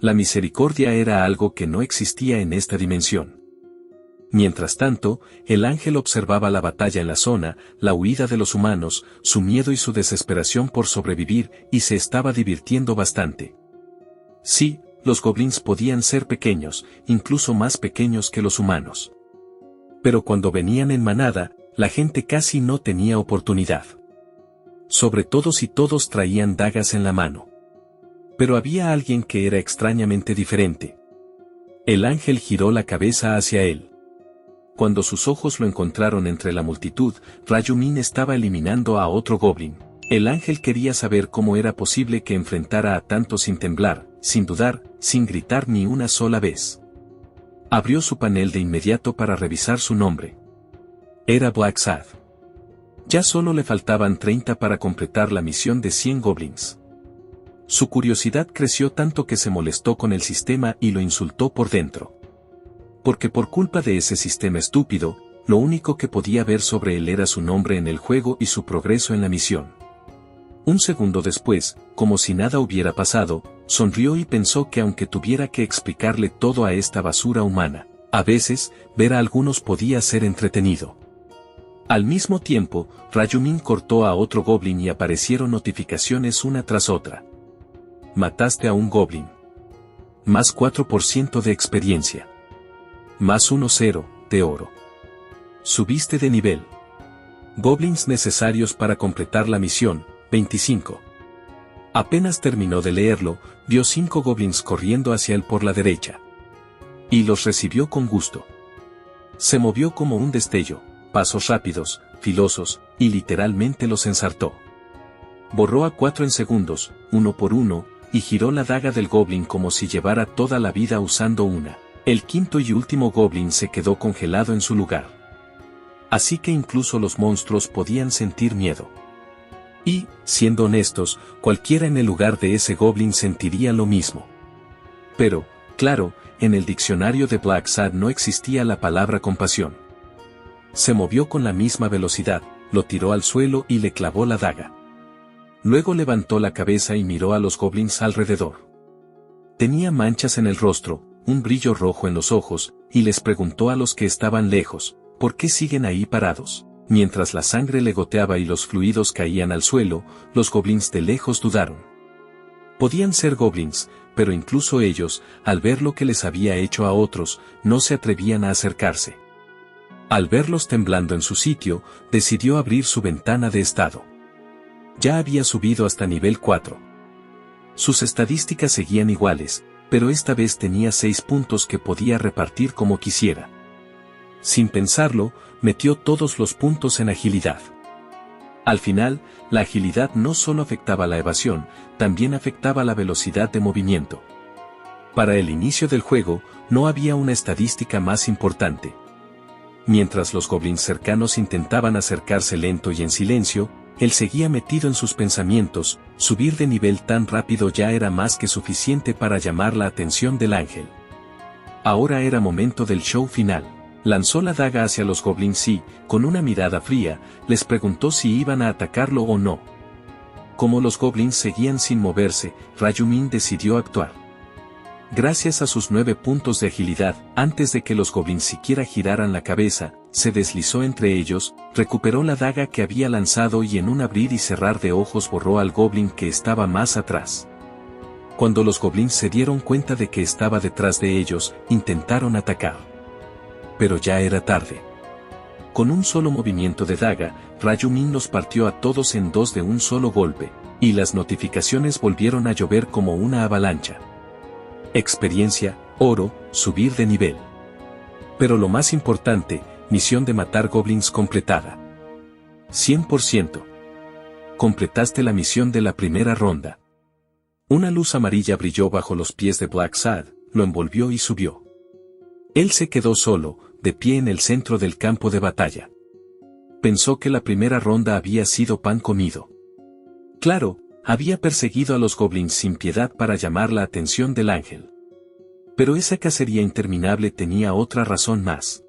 [SPEAKER 1] La misericordia era algo que no existía en esta dimensión. Mientras tanto, el ángel observaba la batalla en la zona, la huida de los humanos, su miedo y su desesperación por sobrevivir, y se estaba divirtiendo bastante. Sí, los goblins podían ser pequeños, incluso más pequeños que los humanos. Pero cuando venían en manada, la gente casi no tenía oportunidad. Sobre todo si todos traían dagas en la mano. Pero había alguien que era extrañamente diferente. El ángel giró la cabeza hacia él. Cuando sus ojos lo encontraron entre la multitud, Rayumin estaba eliminando a otro goblin. El ángel quería saber cómo era posible que enfrentara a tanto sin temblar, sin dudar, sin gritar ni una sola vez. Abrió su panel de inmediato para revisar su nombre. Era Black Sad. Ya solo le faltaban 30 para completar la misión de 100 goblins. Su curiosidad creció tanto que se molestó con el sistema y lo insultó por dentro. Porque por culpa de ese sistema estúpido, lo único que podía ver sobre él era su nombre en el juego y su progreso en la misión. Un segundo después, como si nada hubiera pasado, sonrió y pensó que aunque tuviera que explicarle todo a esta basura humana, a veces, ver a algunos podía ser entretenido. Al mismo tiempo, Rayumin cortó a otro goblin y aparecieron notificaciones una tras otra. Mataste a un goblin. Más 4% de experiencia. Más 1-0 de oro. Subiste de nivel. Goblins necesarios para completar la misión, 25. Apenas terminó de leerlo, vio 5 goblins corriendo hacia él por la derecha. Y los recibió con gusto. Se movió como un destello, pasos rápidos, filosos, y literalmente los ensartó. Borró a 4 en segundos, uno por uno, y giró la daga del goblin como si llevara toda la vida usando una. El quinto y último goblin se quedó congelado en su lugar. Así que incluso los monstruos podían sentir miedo. Y, siendo honestos, cualquiera en el lugar de ese goblin sentiría lo mismo. Pero, claro, en el diccionario de Black Sad no existía la palabra compasión. Se movió con la misma velocidad, lo tiró al suelo y le clavó la daga. Luego levantó la cabeza y miró a los goblins alrededor. Tenía manchas en el rostro, un brillo rojo en los ojos, y les preguntó a los que estaban lejos, ¿por qué siguen ahí parados? Mientras la sangre le goteaba y los fluidos caían al suelo, los goblins de lejos dudaron. Podían ser goblins, pero incluso ellos, al ver lo que les había hecho a otros, no se atrevían a acercarse. Al verlos temblando en su sitio, decidió abrir su ventana de estado. Ya había subido hasta nivel 4. Sus estadísticas seguían iguales, pero esta vez tenía 6 puntos que podía repartir como quisiera. Sin pensarlo, metió todos los puntos en agilidad. Al final, la agilidad no solo afectaba la evasión, también afectaba la velocidad de movimiento. Para el inicio del juego, no había una estadística más importante. Mientras los goblins cercanos intentaban acercarse lento y en silencio, él seguía metido en sus pensamientos. Subir de nivel tan rápido ya era más que suficiente para llamar la atención del ángel. Ahora era momento del show final. Lanzó la daga hacia los goblins y, con una mirada fría, les preguntó si iban a atacarlo o no. Como los goblins seguían sin moverse, Rayumin decidió actuar. Gracias a sus 9 puntos de agilidad, antes de que los goblins siquiera giraran la cabeza, se deslizó entre ellos, recuperó la daga que había lanzado y en un abrir y cerrar de ojos borró al goblin que estaba más atrás. Cuando los goblins se dieron cuenta de que estaba detrás de ellos, intentaron atacar. Pero ya era tarde. Con un solo movimiento de daga, Rayumin los partió a todos en dos de un solo golpe, y las notificaciones volvieron a llover como una avalancha. Experiencia, oro, subir de nivel. Pero lo más importante, misión de matar goblins completada. 100%. Completaste la misión de la primera ronda. Una luz amarilla brilló bajo los pies de Black Sad, lo envolvió y subió. Él se quedó solo, de pie en el centro del campo de batalla. Pensó que la primera ronda había sido pan comido. Claro, había perseguido a los goblins sin piedad para llamar la atención del ángel. Pero esa cacería interminable tenía otra razón más.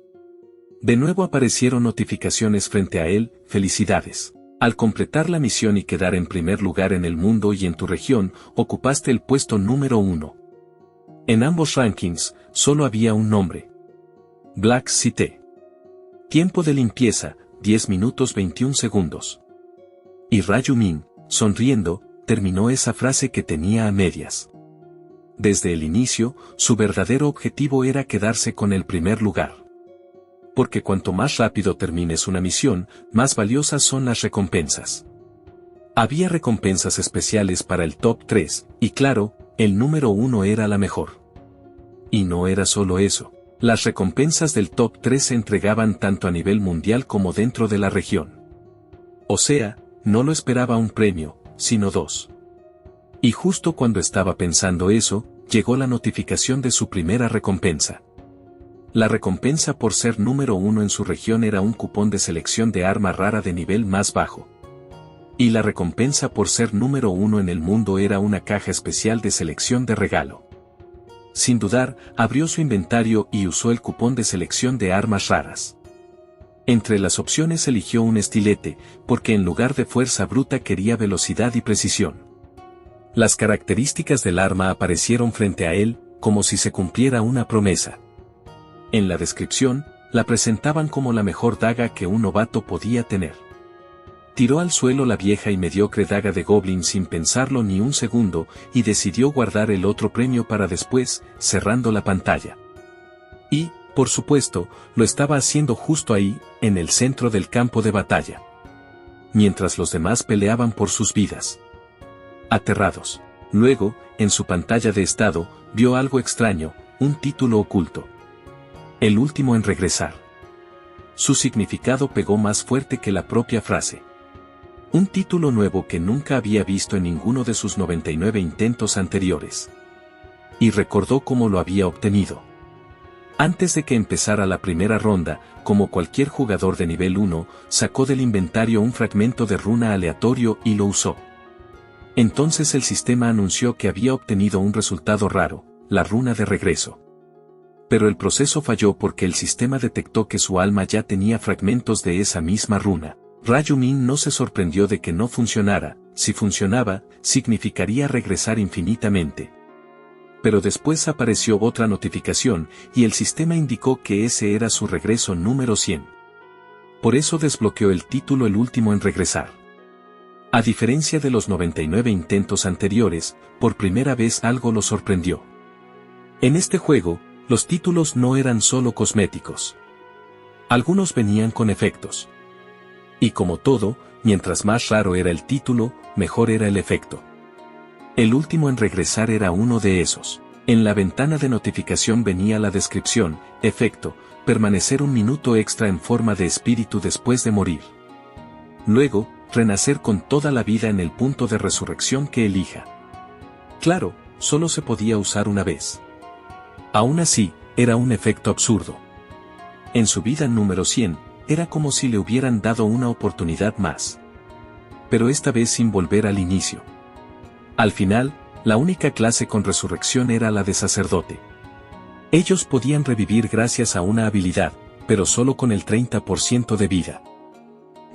[SPEAKER 1] De nuevo aparecieron notificaciones frente a él: felicidades. Al completar la misión y quedar en primer lugar en el mundo y en tu región, ocupaste el puesto número 1. En ambos rankings, solo había un nombre. Black City. Tiempo de limpieza, 10 minutos 21 segundos. Y Rayumin, sonriendo, terminó esa frase que tenía a medias. Desde el inicio, su verdadero objetivo era quedarse con el primer lugar. Porque cuanto más rápido termines una misión, más valiosas son las recompensas. Había recompensas especiales para el top 3, y claro, el número 1 era la mejor. Y no era solo eso. Las recompensas del top 3 se entregaban tanto a nivel mundial como dentro de la región. O sea, no lo esperaba un premio, sino 2. Y justo cuando estaba pensando eso, llegó la notificación de su primera recompensa. La recompensa por ser número 1 en su región era un cupón de selección de arma rara de nivel más bajo. Y la recompensa por ser número 1 en el mundo era una caja especial de selección de regalo. sin dudar, abrió su inventario y usó el cupón de selección de armas raras. Entre las opciones eligió un estilete, porque en lugar de fuerza bruta quería velocidad y precisión. Las características del arma aparecieron frente a él, como si se cumpliera una promesa. En la descripción, la presentaban como la mejor daga que un novato podía tener. Tiró al suelo la vieja y mediocre daga de Goblin sin pensarlo ni un segundo, y decidió guardar el otro premio para después, cerrando la pantalla. Y, por supuesto, lo estaba haciendo justo ahí, en el centro del campo de batalla. Mientras los demás peleaban por sus vidas. Aterrados. Luego, en su pantalla de estado, vio algo extraño, un título oculto. El último en regresar. Su significado pegó más fuerte que la propia frase. Un título nuevo que nunca había visto en ninguno de sus 99 intentos anteriores. Y recordó cómo lo había obtenido. Antes de que empezara la primera ronda, como cualquier jugador de nivel 1, sacó del inventario un fragmento de runa aleatorio y lo usó. Entonces el sistema anunció que había obtenido un resultado raro, la runa de regreso. Pero el proceso falló porque el sistema detectó que su alma ya tenía fragmentos de esa misma runa. Rayumin no se sorprendió de que no funcionara, si funcionaba, significaría regresar infinitamente. Pero después apareció otra notificación, y el sistema indicó que ese era su regreso número 100. Por eso desbloqueó el título el último en regresar. A diferencia de los 99 intentos anteriores, por primera vez algo lo sorprendió. En este juego, los títulos no eran solo cosméticos. Algunos venían con efectos. Y como todo, mientras más raro era el título, mejor era el efecto. El último en regresar era uno de esos. En la ventana de notificación venía la descripción, efecto, permanecer 1 minuto extra en forma de espíritu después de morir. Luego, renacer con toda la vida en el punto de resurrección que elija. Claro, solo se podía usar una vez. Aún así, era un efecto absurdo. En su vida número 100, era como si le hubieran dado una oportunidad más. Pero esta vez sin volver al inicio. Al final, la única clase con resurrección era la de sacerdote. Ellos podían revivir gracias a una habilidad, pero solo con el 30% de vida.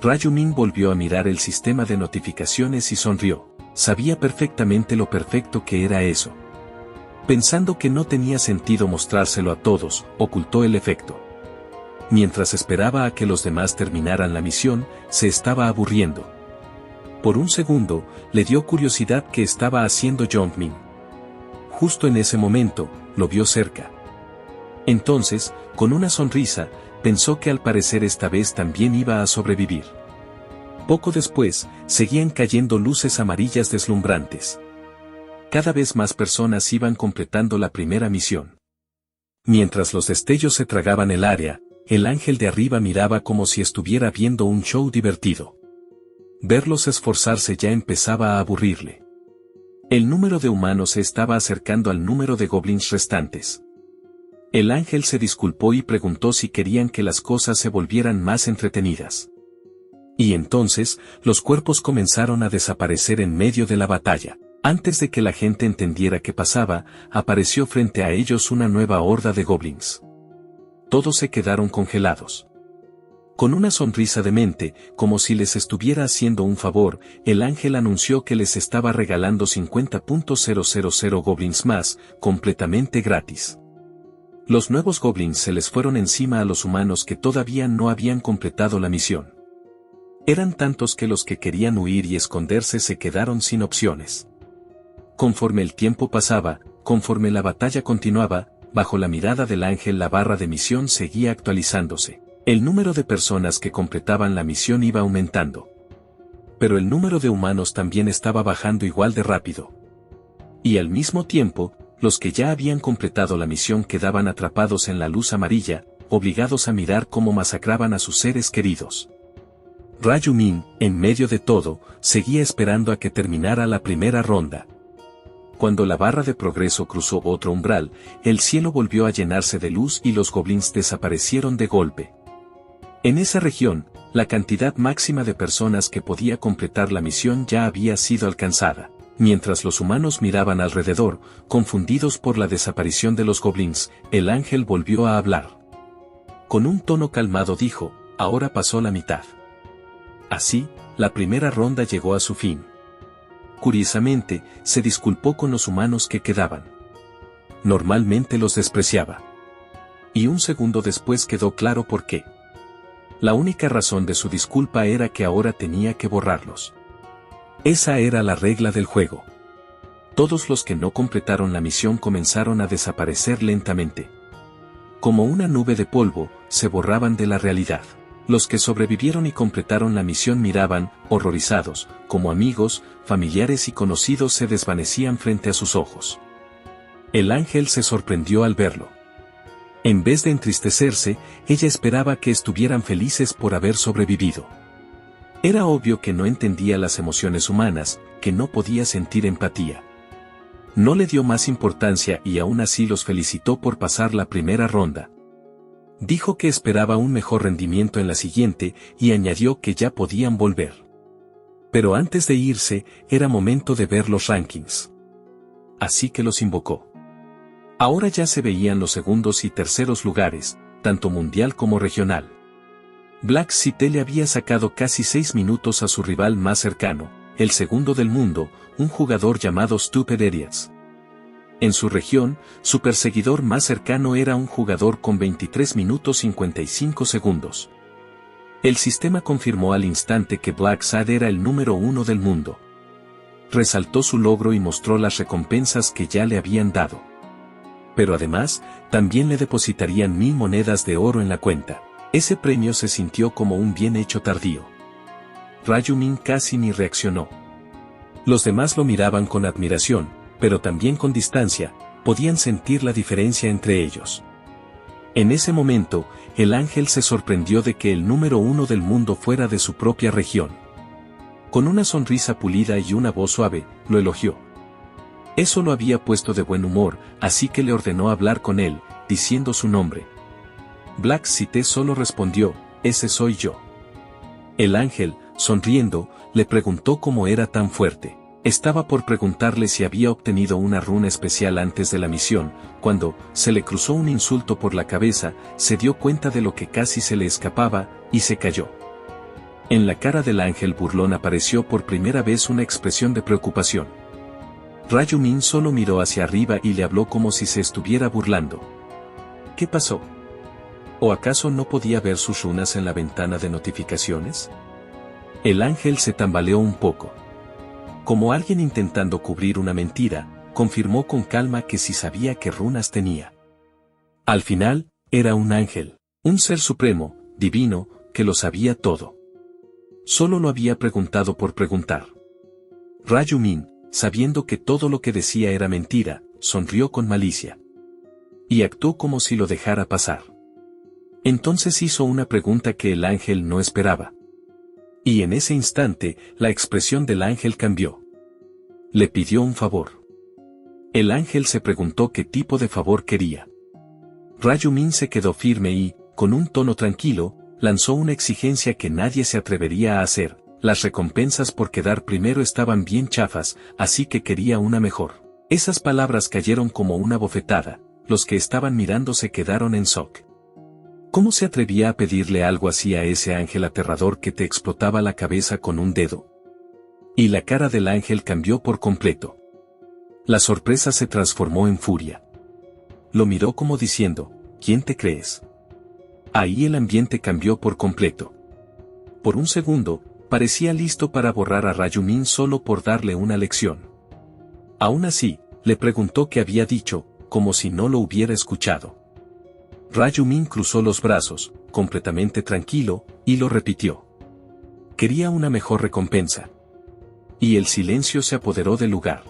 [SPEAKER 1] Rayumin volvió a mirar el sistema de notificaciones y sonrió. Sabía perfectamente lo perfecto que era eso. Pensando que no tenía sentido mostrárselo a todos, ocultó el efecto. Mientras esperaba a que los demás terminaran la misión, se estaba aburriendo. Por un segundo, le dio curiosidad qué estaba haciendo Jongmin. Justo en ese momento, lo vio cerca. Entonces, con una sonrisa, pensó que al parecer esta vez también iba a sobrevivir. Poco después, seguían cayendo luces amarillas deslumbrantes. Cada vez más personas iban completando la primera misión. Mientras los destellos se tragaban el área, el ángel de arriba miraba como si estuviera viendo un show divertido. Verlos esforzarse ya empezaba a aburrirle. El número de humanos se estaba acercando al número de goblins restantes. El ángel se disculpó y preguntó si querían que las cosas se volvieran más entretenidas. Y entonces, los cuerpos comenzaron a desaparecer en medio de la batalla. Antes de que la gente entendiera qué pasaba, apareció frente a ellos una nueva horda de goblins. Todos se quedaron congelados. Con una sonrisa demente, como si les estuviera haciendo un favor, el ángel anunció que les estaba regalando 50.000 goblins más, completamente gratis. Los nuevos goblins se les fueron encima a los humanos que todavía no habían completado la misión. Eran tantos que los que querían huir y esconderse se quedaron sin opciones. Conforme el tiempo pasaba, conforme la batalla continuaba, bajo la mirada del ángel la barra de misión seguía actualizándose. El número de personas que completaban la misión iba aumentando. Pero el número de humanos también estaba bajando igual de rápido. Y al mismo tiempo, los que ya habían completado la misión quedaban atrapados en la luz amarilla, obligados a mirar cómo masacraban a sus seres queridos. Rayumin, en medio de todo, seguía esperando a que terminara la primera ronda. Cuando la barra de progreso cruzó otro umbral, el cielo volvió a llenarse de luz y los goblins desaparecieron de golpe. En esa región, la cantidad máxima de personas que podía completar la misión ya había sido alcanzada. Mientras los humanos miraban alrededor, confundidos por la desaparición de los goblins, el ángel volvió a hablar. Con un tono calmado dijo, ahora pasó la mitad. Así, la primera ronda llegó a su fin. Curiosamente, se disculpó con los humanos que quedaban. Normalmente los despreciaba. Y un segundo después quedó claro por qué. La única razón de su disculpa era que ahora tenía que borrarlos. Esa era la regla del juego. Todos los que no completaron la misión comenzaron a desaparecer lentamente. Como una nube de polvo, se borraban de la realidad. Los que sobrevivieron y completaron la misión miraban, horrorizados, como amigos, familiares y conocidos se desvanecían frente a sus ojos. El ángel se sorprendió al verlo. En vez de entristecerse, ella esperaba que estuvieran felices por haber sobrevivido. Era obvio que no entendía las emociones humanas, que no podía sentir empatía. No le dio más importancia y aún así los felicitó por pasar la primera ronda. Dijo que esperaba un mejor rendimiento en la siguiente y añadió que ya podían volver. Pero antes de irse, era momento de ver los rankings. Así que los invocó. Ahora ya se veían los segundos y terceros lugares, tanto mundial como regional. Black City le había sacado casi 6 minutos a su rival más cercano, el segundo del mundo, un jugador llamado Stupid Idiots. En su región, su perseguidor más cercano era un jugador con 23 minutos 55 segundos. El sistema confirmó al instante que Black Sad era el número 1 del mundo. Resaltó su logro y mostró las recompensas que ya le habían dado. Pero además, también le depositarían 1000 monedas de oro en la cuenta. Ese premio se sintió como un bien hecho tardío. Rayumin casi ni reaccionó. Los demás lo miraban con admiración, pero también con distancia, podían sentir la diferencia entre ellos. En ese momento, el ángel se sorprendió de que el número 1 del mundo fuera de su propia región. Con una sonrisa pulida y una voz suave, lo elogió. Eso lo había puesto de buen humor, así que le ordenó hablar con él, diciendo su nombre. Black City solo respondió, ese soy yo. El ángel, sonriendo, le preguntó cómo era tan fuerte. Estaba por preguntarle si había obtenido una runa especial antes de la misión, cuando se le cruzó un insulto por la cabeza, se dio cuenta de lo que casi se le escapaba, y se cayó. En la cara del ángel burlón apareció por primera vez una expresión de preocupación. Rayumin solo miró hacia arriba y le habló como si se estuviera burlando. ¿Qué pasó? ¿O acaso no podía ver sus runas en la ventana de notificaciones? El ángel se tambaleó un poco. Como alguien intentando cubrir una mentira, confirmó con calma que sí sabía qué runas tenía. Al final, era un ángel, un ser supremo, divino, que lo sabía todo. Solo lo había preguntado por preguntar. Rayumin, sabiendo que todo lo que decía era mentira, sonrió con malicia. Y actuó como si lo dejara pasar. Entonces hizo una pregunta que el ángel no esperaba. Y en ese instante, la expresión del ángel cambió. Le pidió un favor. El ángel se preguntó qué tipo de favor quería. Rayumin se quedó firme y, con un tono tranquilo, lanzó una exigencia que nadie se atrevería a hacer. Las recompensas por quedar primero estaban bien chafas, así que quería una mejor. Esas palabras cayeron como una bofetada, los que estaban mirando se quedaron en shock. ¿Cómo se atrevía a pedirle algo así a ese ángel aterrador que te explotaba la cabeza con un dedo? Y la cara del ángel cambió por completo. La sorpresa se transformó en furia. Lo miró como diciendo, ¿quién te crees? Ahí el ambiente cambió por completo. Por un segundo, parecía listo para borrar a Rayumin solo por darle una lección. Aún así, le preguntó qué había dicho, como si no lo hubiera escuchado. Rayumin cruzó los brazos, completamente tranquilo, y lo repitió. Quería una mejor recompensa. Y el silencio se apoderó del lugar.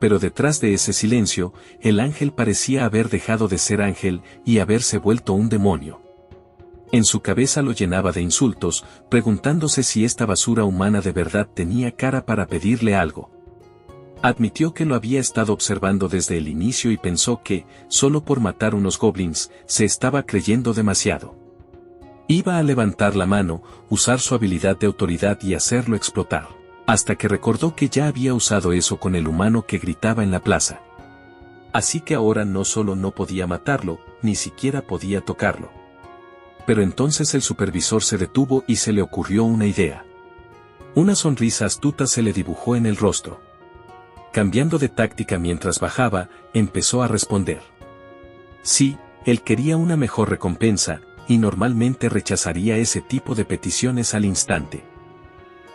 [SPEAKER 1] Pero detrás de ese silencio, el ángel parecía haber dejado de ser ángel y haberse vuelto un demonio. En su cabeza lo llenaba de insultos, preguntándose si esta basura humana de verdad tenía cara para pedirle algo. Admitió que lo había estado observando desde el inicio y pensó que, solo por matar unos goblins, se estaba creyendo demasiado. Iba a levantar la mano, usar su habilidad de autoridad y hacerlo explotar. hasta que recordó que ya había usado eso con el humano que gritaba en la plaza. Así que ahora no solo no podía matarlo, ni siquiera podía tocarlo. Pero entonces el supervisor se detuvo y se le ocurrió una idea. Una sonrisa astuta se le dibujó en el rostro. Cambiando de táctica mientras bajaba, empezó a responder. Sí, él quería una mejor recompensa, y normalmente rechazaría ese tipo de peticiones al instante.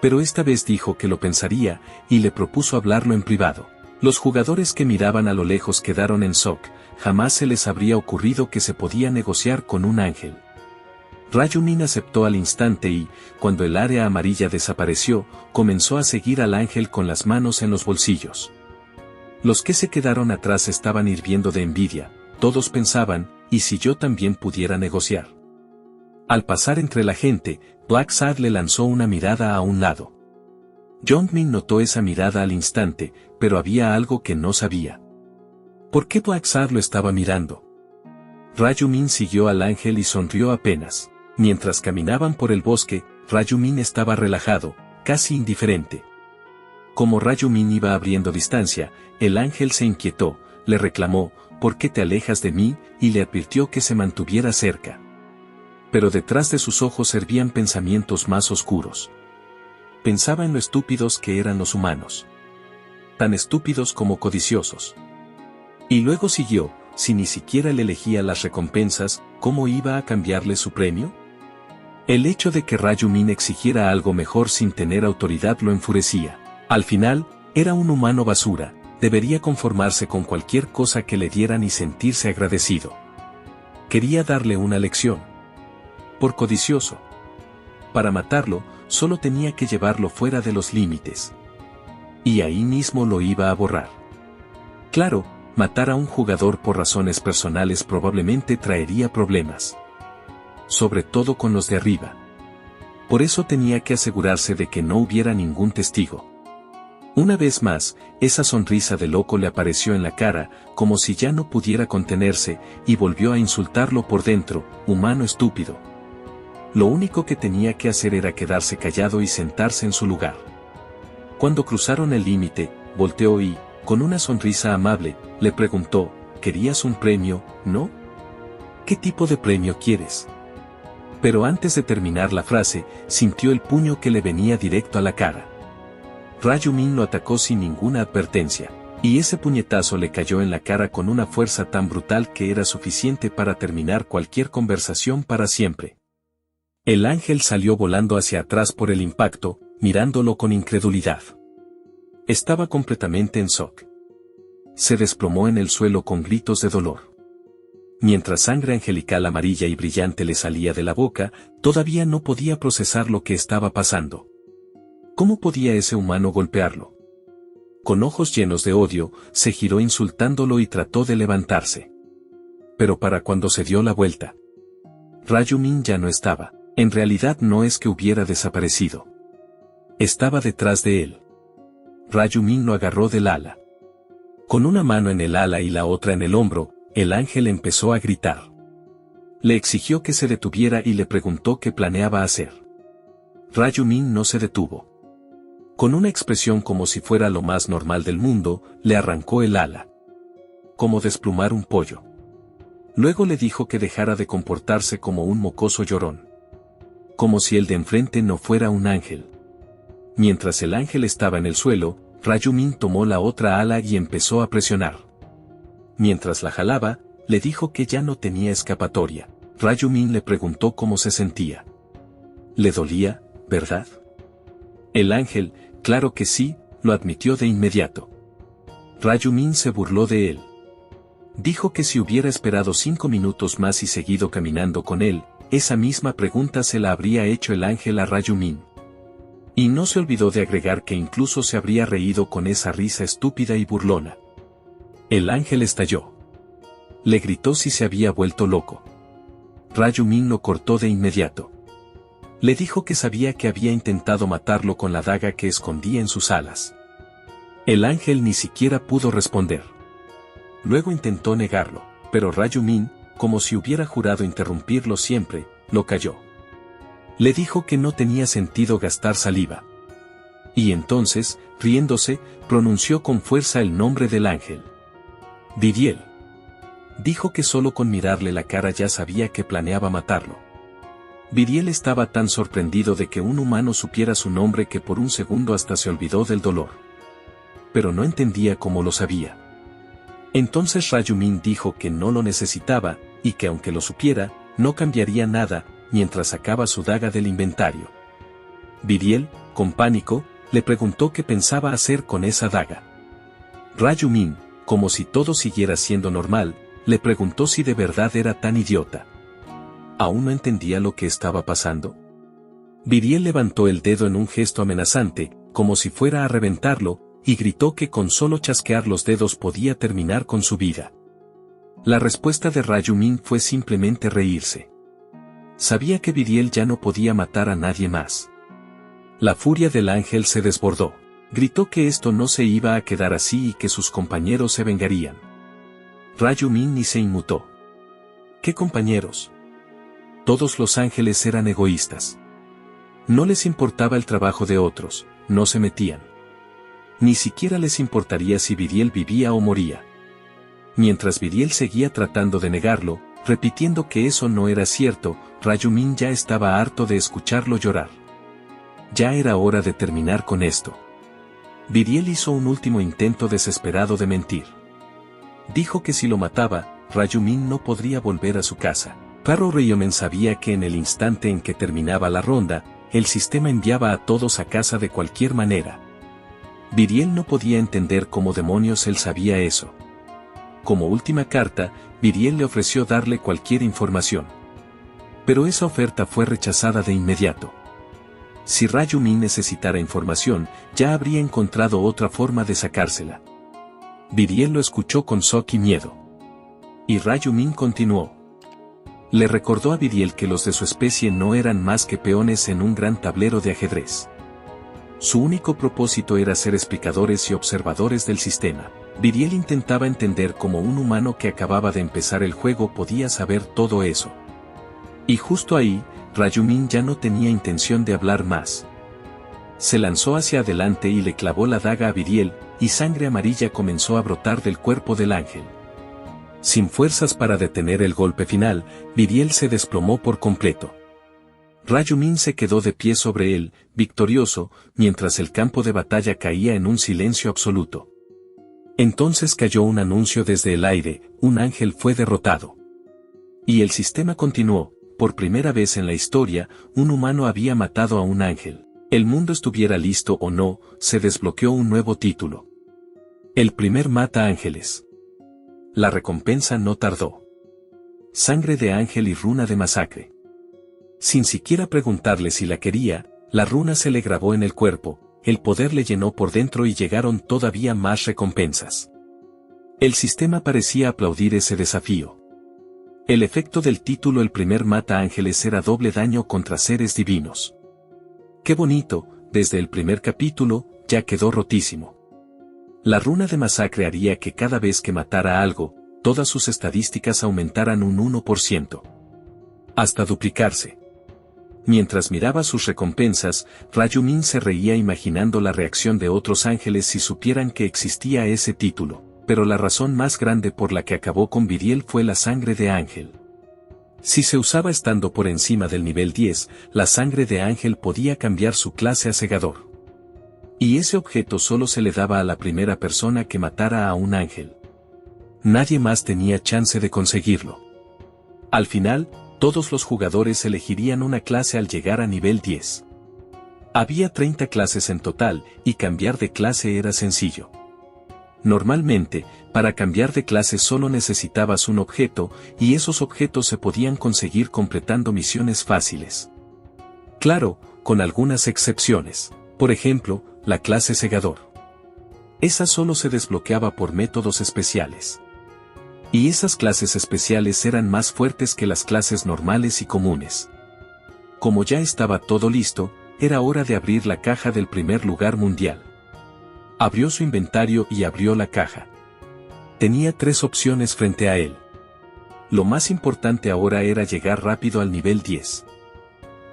[SPEAKER 1] Pero esta vez dijo que lo pensaría, y le propuso hablarlo en privado. Los jugadores que miraban a lo lejos quedaron en shock, jamás se les habría ocurrido que se podía negociar con un ángel. Rayumin aceptó al instante y, cuando el área amarilla desapareció, comenzó a seguir al ángel con las manos en los bolsillos. Los que se quedaron atrás estaban hirviendo de envidia, todos pensaban, ¿y si yo también pudiera negociar? Al pasar entre la gente, Black Sad le lanzó una mirada a un lado. Jongmin notó esa mirada al instante, pero había algo que no sabía. ¿Por qué Black Sad lo estaba mirando? Rayumin siguió al ángel y sonrió apenas. Mientras caminaban por el bosque, Rayumin estaba relajado, casi indiferente. Como Rayumin iba abriendo distancia, el ángel se inquietó, le reclamó, ¿por qué te alejas de mí?, y le advirtió que se mantuviera cerca. Pero detrás de sus ojos hervían pensamientos más oscuros. Pensaba en lo estúpidos que eran los humanos. Tan estúpidos como codiciosos. Y luego siguió, si ni siquiera él elegía las recompensas, ¿cómo iba a cambiarle su premio? El hecho de que Rayumin exigiera algo mejor sin tener autoridad lo enfurecía. Al final, era un humano basura, debería conformarse con cualquier cosa que le dieran y sentirse agradecido. Quería darle una lección. Por codicioso. Para matarlo, solo tenía que llevarlo fuera de los límites. Y ahí mismo lo iba a borrar. Claro, matar a un jugador por razones personales probablemente traería problemas. Sobre todo con los de arriba. Por eso tenía que asegurarse de que no hubiera ningún testigo. Una vez más, esa sonrisa de loco le apareció en la cara, como si ya no pudiera contenerse, y volvió a insultarlo por dentro, humano estúpido. Lo único que tenía que hacer era quedarse callado y sentarse en su lugar. Cuando cruzaron el límite, volteó y, con una sonrisa amable, le preguntó, ¿querías un premio, no? ¿Qué tipo de premio quieres? Pero antes de terminar la frase, sintió el puño que le venía directo a la cara. Rayumin lo atacó sin ninguna advertencia, y ese puñetazo le cayó en la cara con una fuerza tan brutal que era suficiente para terminar cualquier conversación para siempre. El ángel salió volando hacia atrás por el impacto, mirándolo con incredulidad. Estaba completamente en shock. Se desplomó en el suelo con gritos de dolor. Mientras sangre angelical amarilla y brillante le salía de la boca, todavía no podía procesar lo que estaba pasando. ¿Cómo podía ese humano golpearlo? Con ojos llenos de odio, se giró insultándolo y trató de levantarse. Pero para cuando se dio la vuelta, Rayumin ya no estaba. En realidad no es que hubiera desaparecido. Estaba detrás de él. Rayumin lo agarró del ala. Con una mano en el ala y la otra en el hombro, el ángel empezó a gritar. Le exigió que se detuviera y le preguntó qué planeaba hacer. Rayumin no se detuvo. Con una expresión como si fuera lo más normal del mundo, le arrancó el ala. Como desplumar un pollo. Luego le dijo que dejara de comportarse como un mocoso llorón. Como si el de enfrente no fuera un ángel. Mientras el ángel estaba en el suelo, Rayumin tomó la otra ala y empezó a presionar. Mientras la jalaba, le dijo que ya no tenía escapatoria. Rayumin le preguntó cómo se sentía. ¿Le dolía, verdad? El ángel, claro que sí, lo admitió de inmediato. Rayumin se burló de él. Dijo que si hubiera esperado 5 minutos más y seguido caminando con él, esa misma pregunta se la habría hecho el ángel a Rayumin. Y no se olvidó de agregar que incluso se habría reído con esa risa estúpida y burlona. El ángel estalló. Le gritó si se había vuelto loco. Rayumin lo cortó de inmediato. Le dijo que sabía que había intentado matarlo con la daga que escondía en sus alas. El ángel ni siquiera pudo responder. Luego intentó negarlo, pero Rayumin, como si hubiera jurado interrumpirlo siempre, lo calló. Le dijo que no tenía sentido gastar saliva. Y entonces, riéndose, pronunció con fuerza el nombre del ángel. Viriel. Dijo que solo con mirarle la cara ya sabía que planeaba matarlo. Viriel estaba tan sorprendido de que un humano supiera su nombre que por un segundo hasta se olvidó del dolor. Pero no entendía cómo lo sabía. Entonces Rayumin dijo que no lo necesitaba, y que aunque lo supiera, no cambiaría nada, mientras sacaba su daga del inventario. Viriel, con pánico, le preguntó qué pensaba hacer con esa daga. Rayumin, como si todo siguiera siendo normal, le preguntó si de verdad era tan idiota. ¿Aún no entendía lo que estaba pasando? Viriel levantó el dedo en un gesto amenazante, como si fuera a reventarlo, y gritó que con solo chasquear los dedos podía terminar con su vida. La respuesta de Rayumin fue simplemente reírse. Sabía que Viriel ya no podía matar a nadie más. La furia del ángel se desbordó. Gritó que esto no se iba a quedar así y que sus compañeros se vengarían. Rayumin ni se inmutó. ¿Qué compañeros? Todos los ángeles eran egoístas. No les importaba el trabajo de otros, no se metían. Ni siquiera les importaría si Viriel vivía o moría. Mientras Viriel seguía tratando de negarlo, repitiendo que eso no era cierto, Rayumin ya estaba harto de escucharlo llorar. Ya era hora de terminar con esto. Viriel hizo un último intento desesperado de mentir. Dijo que si lo mataba, Rayumin no podría volver a su casa. Pero Ryomen sabía que en el instante en que terminaba la ronda, el sistema enviaba a todos a casa de cualquier manera. Viriel no podía entender cómo demonios él sabía eso. Como última carta, Viriel le ofreció darle cualquier información. Pero esa oferta fue rechazada de inmediato. Si Rayumin necesitara información, ya habría encontrado otra forma de sacársela. Viriel lo escuchó con shock y miedo. Y Rayumin continuó. Le recordó a Viriel que los de su especie no eran más que peones en un gran tablero de ajedrez. Su único propósito era ser explicadores y observadores del sistema. Viriel intentaba entender cómo un humano que acababa de empezar el juego podía saber todo eso. Y justo ahí, Rayumin ya no tenía intención de hablar más. Se lanzó hacia adelante y le clavó la daga a Viriel, y sangre amarilla comenzó a brotar del cuerpo del ángel. Sin fuerzas para detener el golpe final, Viriel se desplomó por completo. Rayumin se quedó de pie sobre él, victorioso, mientras el campo de batalla caía en un silencio absoluto. Entonces cayó un anuncio desde el aire: un ángel fue derrotado. Y el sistema continuó: por primera vez en la historia, un humano había matado a un ángel. El mundo estuviera listo o no, se desbloqueó un nuevo título. El primer mata ángeles. La recompensa no tardó. Sangre de ángel y runa de masacre. Sin siquiera preguntarle si la quería, la runa se le grabó en el cuerpo, el poder le llenó por dentro y llegaron todavía más recompensas. El sistema parecía aplaudir ese desafío. El efecto del título El primer mata ángeles era doble daño contra seres divinos. ¡Qué bonito! Desde el primer capítulo, ya quedó rotísimo. La runa de masacre haría que cada vez que matara algo, todas sus estadísticas aumentaran un 1%. Hasta duplicarse. Mientras miraba sus recompensas, Rayumin se reía imaginando la reacción de otros ángeles si supieran que existía ese título, pero la razón más grande por la que acabó con Viriel fue la sangre de ángel. Si se usaba estando por encima del nivel 10, la sangre de ángel podía cambiar su clase a cegador. Y ese objeto solo se le daba a la primera persona que matara a un ángel. Nadie más tenía chance de conseguirlo. Al final, todos los jugadores elegirían una clase al llegar a nivel 10. Había 30 clases en total, y cambiar de clase era sencillo. Normalmente, para cambiar de clase solo necesitabas un objeto, y esos objetos se podían conseguir completando misiones fáciles. Claro, con algunas excepciones. Por ejemplo, la clase segador. Esa solo se desbloqueaba por métodos especiales. Y esas clases especiales eran más fuertes que las clases normales y comunes. Como ya estaba todo listo, era hora de abrir la caja del primer lugar mundial. Abrió su inventario y abrió la caja. Tenía 3 opciones frente a él. Lo más importante ahora era llegar rápido al nivel 10.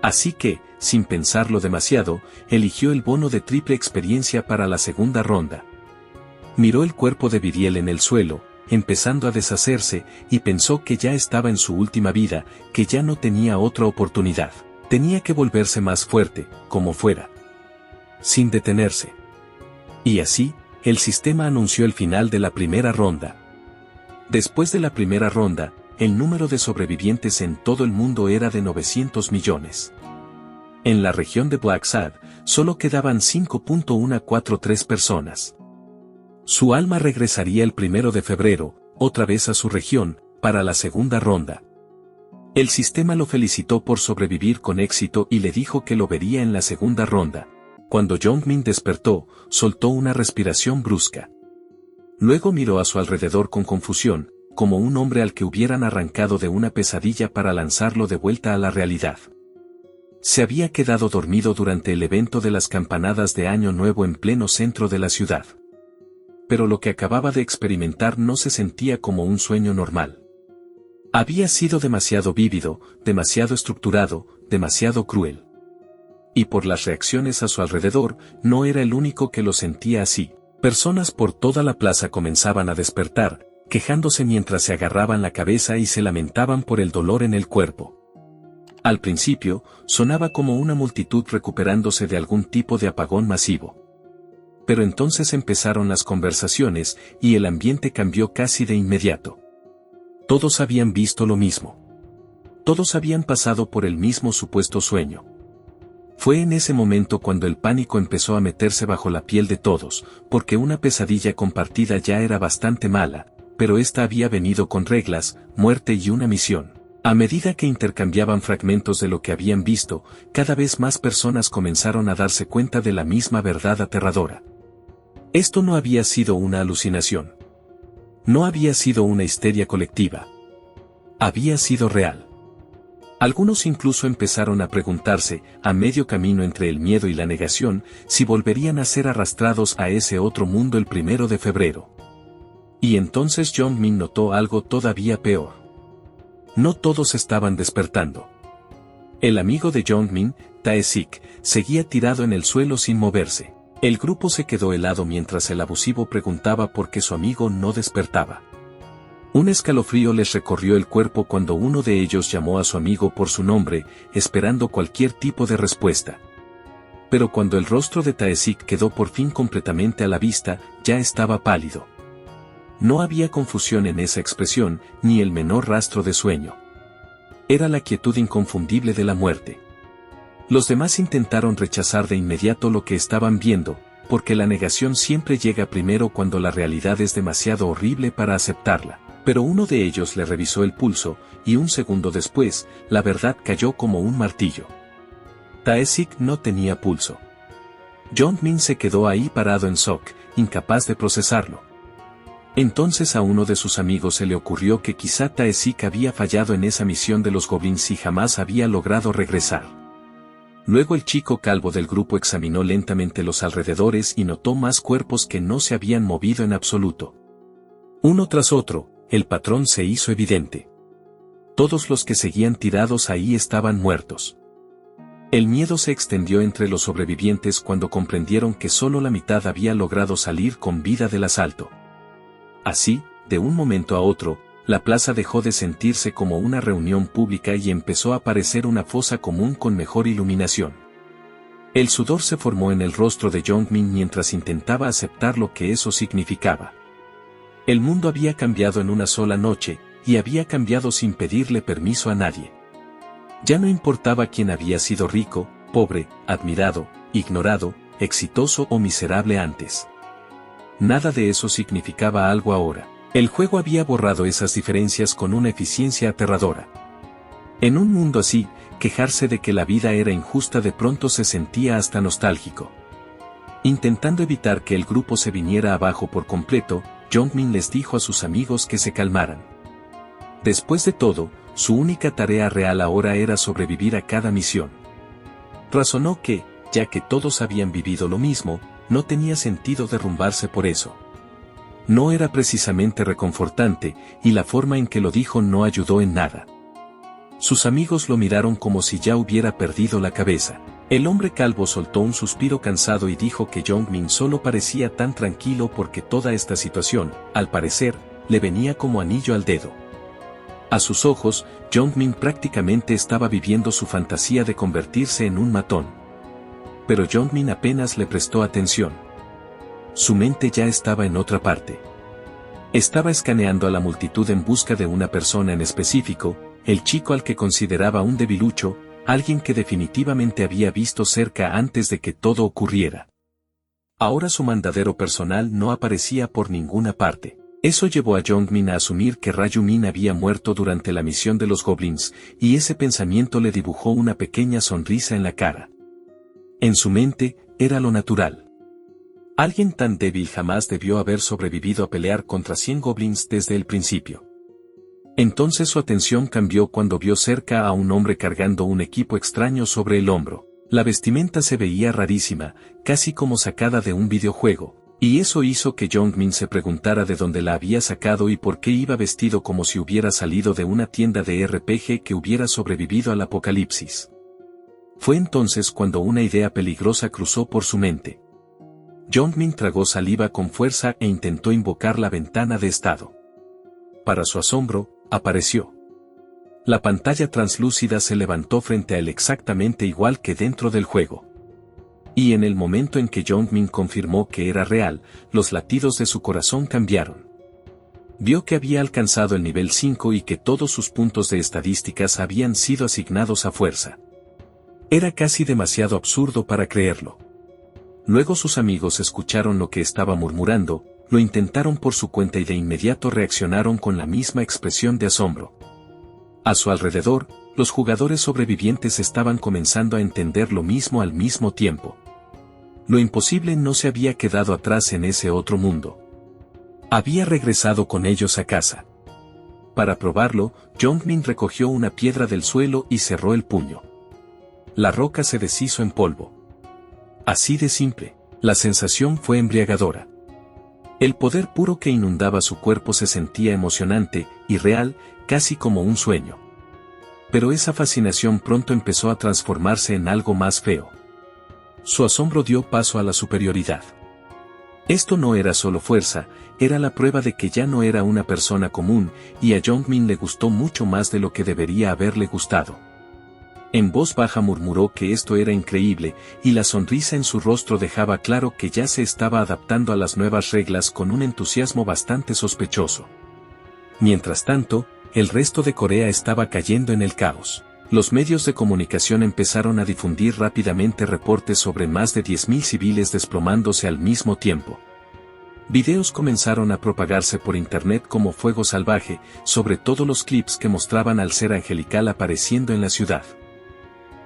[SPEAKER 1] Así que, sin pensarlo demasiado, eligió el bono de triple experiencia para la segunda ronda. Miró el cuerpo de Viriel en el suelo, empezando a deshacerse, y pensó que ya estaba en su última vida, que ya no tenía otra oportunidad. Tenía que volverse más fuerte, como fuera. Sin detenerse. Y así, el sistema anunció el final de la primera ronda. Después de la primera ronda, el número de sobrevivientes en todo el mundo era de 900 millones. En la región de Black Sad, solo quedaban 5.143 personas. Su alma regresaría el 1 de febrero, otra vez a su región, para la segunda ronda. El sistema lo felicitó por sobrevivir con éxito y le dijo que lo vería en la segunda ronda. Cuando Jong-min despertó, soltó una respiración brusca. Luego miró a su alrededor con confusión, como un hombre al que hubieran arrancado de una pesadilla para lanzarlo de vuelta a la realidad. Se había quedado dormido durante el evento de las campanadas de Año Nuevo en pleno centro de la ciudad. Pero lo que acababa de experimentar no se sentía como un sueño normal. Había sido demasiado vívido, demasiado estructurado, demasiado cruel. Y por las reacciones a su alrededor, no era el único que lo sentía así. Personas por toda la plaza comenzaban a despertar, quejándose mientras se agarraban la cabeza y se lamentaban por el dolor en el cuerpo. Al principio, sonaba como una multitud recuperándose de algún tipo de apagón masivo. Pero entonces empezaron las conversaciones, y el ambiente cambió casi de inmediato. Todos habían visto lo mismo. Todos habían pasado por el mismo supuesto sueño. Fue en ese momento cuando el pánico empezó a meterse bajo la piel de todos, porque una pesadilla compartida ya era bastante mala, pero esta había venido con reglas, muerte y una misión. A medida que intercambiaban fragmentos de lo que habían visto, cada vez más personas comenzaron a darse cuenta de la misma verdad aterradora. Esto no había sido una alucinación. No había sido una histeria colectiva. Había sido real. Algunos incluso empezaron a preguntarse, a medio camino entre el miedo y la negación, si volverían a ser arrastrados a ese otro mundo el 1 de febrero. Y entonces Jong-min notó algo todavía peor. No todos estaban despertando. El amigo de Jong-min, Tae-sik, seguía tirado en el suelo sin moverse. El grupo se quedó helado mientras el abusivo preguntaba por qué su amigo no despertaba. Un escalofrío les recorrió el cuerpo cuando uno de ellos llamó a su amigo por su nombre, esperando cualquier tipo de respuesta. Pero cuando el rostro de Tae-sik quedó por fin completamente a la vista, ya estaba pálido. No había confusión en esa expresión, ni el menor rastro de sueño. Era la quietud inconfundible de la muerte. Los demás intentaron rechazar de inmediato lo que estaban viendo, porque la negación siempre llega primero cuando la realidad es demasiado horrible para aceptarla. Pero uno de ellos le revisó el pulso, y un segundo después, la verdad cayó como un martillo. Tae-sik no tenía pulso. Jong-min se quedó ahí parado en shock, incapaz de procesarlo. Entonces a uno de sus amigos se le ocurrió que quizá Tae-sik había fallado en esa misión de los goblins y jamás había logrado regresar. Luego el chico calvo del grupo examinó lentamente los alrededores y notó más cuerpos que no se habían movido en absoluto. Uno tras otro, el patrón se hizo evidente. Todos los que seguían tirados ahí estaban muertos. El miedo se extendió entre los sobrevivientes cuando comprendieron que solo la mitad había logrado salir con vida del asalto. Así, de un momento a otro, la plaza dejó de sentirse como una reunión pública y empezó a parecer una fosa común con mejor iluminación. El sudor se formó en el rostro de Jong-min mientras intentaba aceptar lo que eso significaba. El mundo había cambiado en una sola noche, y había cambiado sin pedirle permiso a nadie. Ya no importaba quién había sido rico, pobre, admirado, ignorado, exitoso o miserable antes. Nada de eso significaba algo ahora. El juego había borrado esas diferencias con una eficiencia aterradora. En un mundo así, quejarse de que la vida era injusta de pronto se sentía hasta nostálgico. Intentando evitar que el grupo se viniera abajo por completo, Jong-min les dijo a sus amigos que se calmaran. Después de todo, su única tarea real ahora era sobrevivir a cada misión. Razonó que, ya que todos habían vivido lo mismo, no tenía sentido derrumbarse por eso. No era precisamente reconfortante, y la forma en que lo dijo no ayudó en nada. Sus amigos lo miraron como si ya hubiera perdido la cabeza. El hombre calvo soltó un suspiro cansado y dijo que Jong-min solo parecía tan tranquilo porque toda esta situación, al parecer, le venía como anillo al dedo. A sus ojos, Jong-min prácticamente estaba viviendo su fantasía de convertirse en un matón. Pero Jong-min apenas le prestó atención. Su mente ya estaba en otra parte. Estaba escaneando a la multitud en busca de una persona en específico, el chico al que consideraba un debilucho, alguien que definitivamente había visto cerca antes de que todo ocurriera. Ahora su mandadero personal no aparecía por ninguna parte. Eso llevó a Jong-min a asumir que Ryu-min había muerto durante la misión de los goblins, y ese pensamiento le dibujó una pequeña sonrisa en la cara. En su mente, era lo natural. Alguien tan débil jamás debió haber sobrevivido a pelear contra 100 goblins desde el principio. Entonces su atención cambió cuando vio cerca a un hombre cargando un equipo extraño sobre el hombro. La vestimenta se veía rarísima, casi como sacada de un videojuego, y eso hizo que Jong-min se preguntara de dónde la había sacado y por qué iba vestido como si hubiera salido de una tienda de RPG que hubiera sobrevivido al apocalipsis. Fue entonces cuando una idea peligrosa cruzó por su mente. Jong-min tragó saliva con fuerza e intentó invocar la ventana de estado. Para su asombro, apareció. La pantalla translúcida se levantó frente a él exactamente igual que dentro del juego. Y en el momento en que Jong-min confirmó que era real, los latidos de su corazón cambiaron. Vio que había alcanzado el nivel 5 y que todos sus puntos de estadísticas habían sido asignados a fuerza. Era casi demasiado absurdo para creerlo. Luego sus amigos escucharon lo que estaba murmurando, lo intentaron por su cuenta y de inmediato reaccionaron con la misma expresión de asombro. A su alrededor, los jugadores sobrevivientes estaban comenzando a entender lo mismo al mismo tiempo. Lo imposible no se había quedado atrás en ese otro mundo. Había regresado con ellos a casa. Para probarlo, Jong-min recogió una piedra del suelo y cerró el puño. La roca se deshizo en polvo. Así de simple, la sensación fue embriagadora. El poder puro que inundaba su cuerpo se sentía emocionante y real, casi como un sueño. Pero esa fascinación pronto empezó a transformarse en algo más feo. Su asombro dio paso a la superioridad. Esto no era solo fuerza, era la prueba de que ya no era una persona común, y a Jong-min le gustó mucho más de lo que debería haberle gustado. En voz baja murmuró que esto era increíble, y la sonrisa en su rostro dejaba claro que ya se estaba adaptando a las nuevas reglas con un entusiasmo bastante sospechoso. Mientras tanto, el resto de Corea estaba cayendo en el caos. Los medios de comunicación empezaron a difundir rápidamente reportes sobre más de 10.000 civiles desplomándose al mismo tiempo. Videos comenzaron a propagarse por internet como fuego salvaje, sobre todo los clips que mostraban al ser angelical apareciendo en la ciudad.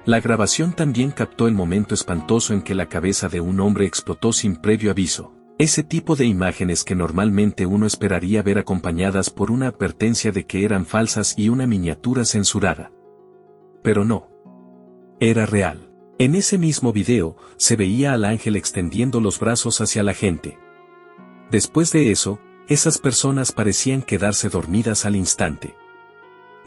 [SPEAKER 1] La grabación también captó el momento espantoso en que la cabeza de un hombre explotó sin previo aviso. Ese tipo de imágenes que normalmente uno esperaría ver acompañadas por una advertencia de que eran falsas y una miniatura censurada. Pero no. Era real. En ese mismo video, se veía al ángel extendiendo los brazos hacia la gente. Después de eso, esas personas parecían quedarse dormidas al instante.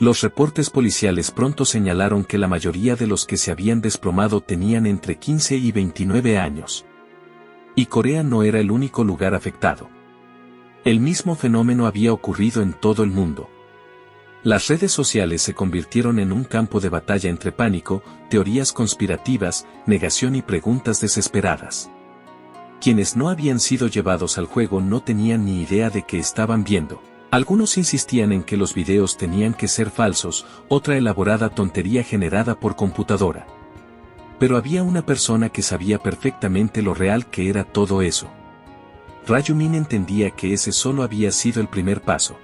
[SPEAKER 1] Los reportes policiales pronto señalaron que la mayoría de los que se habían desplomado tenían entre 15 y 29 años. Y Corea no era el único lugar afectado. El mismo fenómeno había ocurrido en todo el mundo. Las redes sociales se convirtieron en un campo de batalla entre pánico, teorías conspirativas, negación y preguntas desesperadas. Quienes no habían sido llevados al juego no tenían ni idea de qué estaban viendo. Algunos insistían en que los videos tenían que ser falsos, otra elaborada tontería generada por computadora. Pero había una persona que sabía perfectamente lo real que era todo eso. Ryu-min entendía que ese solo había sido el primer paso.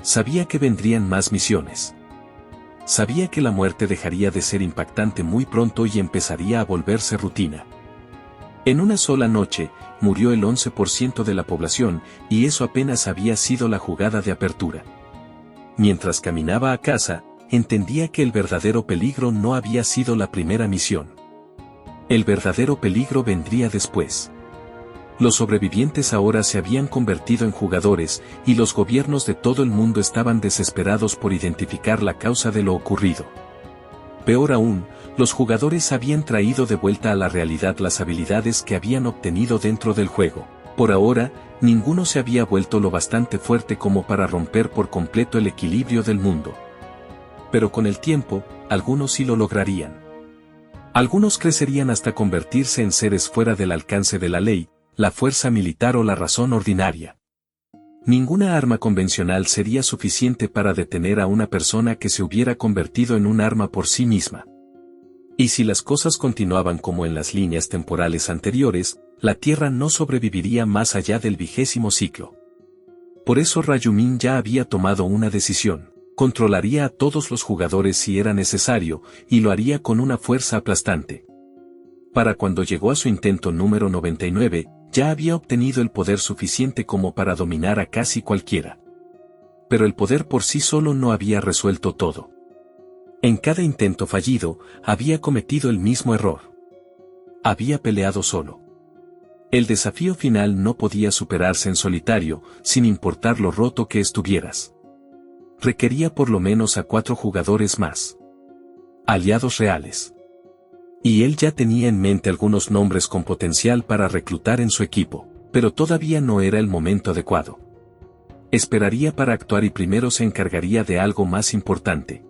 [SPEAKER 1] Sabía que vendrían más misiones. Sabía que la muerte dejaría de ser impactante muy pronto y empezaría a volverse rutina. En una sola noche, murió el 11% de la población, y eso apenas había sido la jugada de apertura. Mientras caminaba a casa, entendía que el verdadero peligro no había sido la primera misión. El verdadero peligro vendría después. Los sobrevivientes ahora se habían convertido en jugadores, y los gobiernos de todo el mundo estaban desesperados por identificar la causa de lo ocurrido. Peor aún, los jugadores habían traído de vuelta a la realidad las habilidades que habían obtenido dentro del juego. Por ahora, ninguno se había vuelto lo bastante fuerte como para romper por completo el equilibrio del mundo. Pero con el tiempo, algunos sí lo lograrían. Algunos crecerían hasta convertirse en seres fuera del alcance de la ley, la fuerza militar o la razón ordinaria. Ninguna arma convencional sería suficiente para detener a una persona que se hubiera convertido en un arma por sí misma. Y si las cosas continuaban como en las líneas temporales anteriores, la Tierra no sobreviviría más allá del 20º ciclo. Por eso Rayumin ya había tomado una decisión: controlaría a todos los jugadores si era necesario, y lo haría con una fuerza aplastante. Para cuando llegó a su intento número 99, ya había obtenido el poder suficiente como para dominar a casi cualquiera. Pero el poder por sí solo no había resuelto todo. En cada intento fallido, había cometido el mismo error. Había peleado solo. El desafío final no podía superarse en solitario, sin importar lo roto que estuvieras. Requería por lo menos a 4 jugadores más. Aliados reales. Y él ya tenía en mente algunos nombres con potencial para reclutar en su equipo, pero todavía no era el momento adecuado. Esperaría para actuar y primero se encargaría de algo más importante.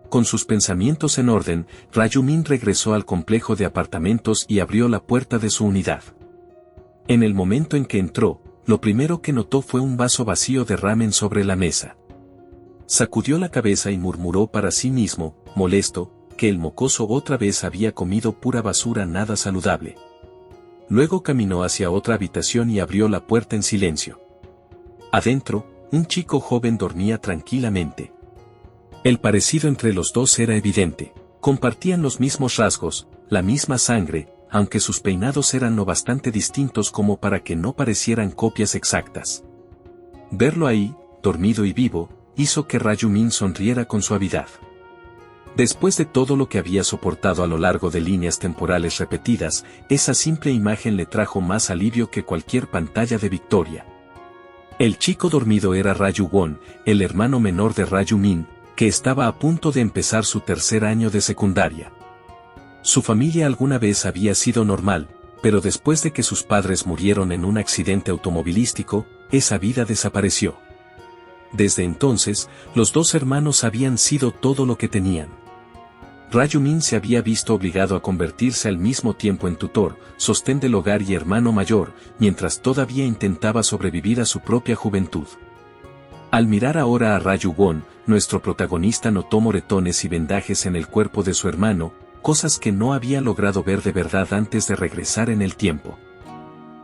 [SPEAKER 1] Con sus pensamientos en orden, Rayumin regresó al complejo de apartamentos y abrió la puerta de su unidad. En el momento en que entró, lo primero que notó fue un vaso vacío de ramen sobre la mesa. Sacudió la cabeza y murmuró para sí mismo, molesto, que el mocoso otra vez había comido pura basura nada saludable. Luego caminó hacia otra habitación y abrió la puerta en silencio. Adentro, un chico joven dormía tranquilamente. El parecido entre los dos era evidente. Compartían los mismos rasgos, la misma sangre, aunque sus peinados eran lo bastante distintos como para que no parecieran copias exactas. Verlo ahí, dormido y vivo, hizo que Rayumin sonriera con suavidad. Después de todo lo que había soportado a lo largo de líneas temporales repetidas, esa simple imagen le trajo más alivio que cualquier pantalla de victoria. El chico dormido era Rayuwon, el hermano menor de Rayumin, que estaba a punto de empezar su 3er año de secundaria. Su familia alguna vez había sido normal, pero después de que sus padres murieron en un accidente automovilístico, esa vida desapareció. Desde entonces, los 2 hermanos habían sido todo lo que tenían. Rayumin se había visto obligado a convertirse al mismo tiempo en tutor, sostén del hogar y hermano mayor, mientras todavía intentaba sobrevivir a su propia juventud. Al mirar ahora a Rayuwon, nuestro protagonista notó moretones y vendajes en el cuerpo de su hermano, cosas que no había logrado ver de verdad antes de regresar en el tiempo.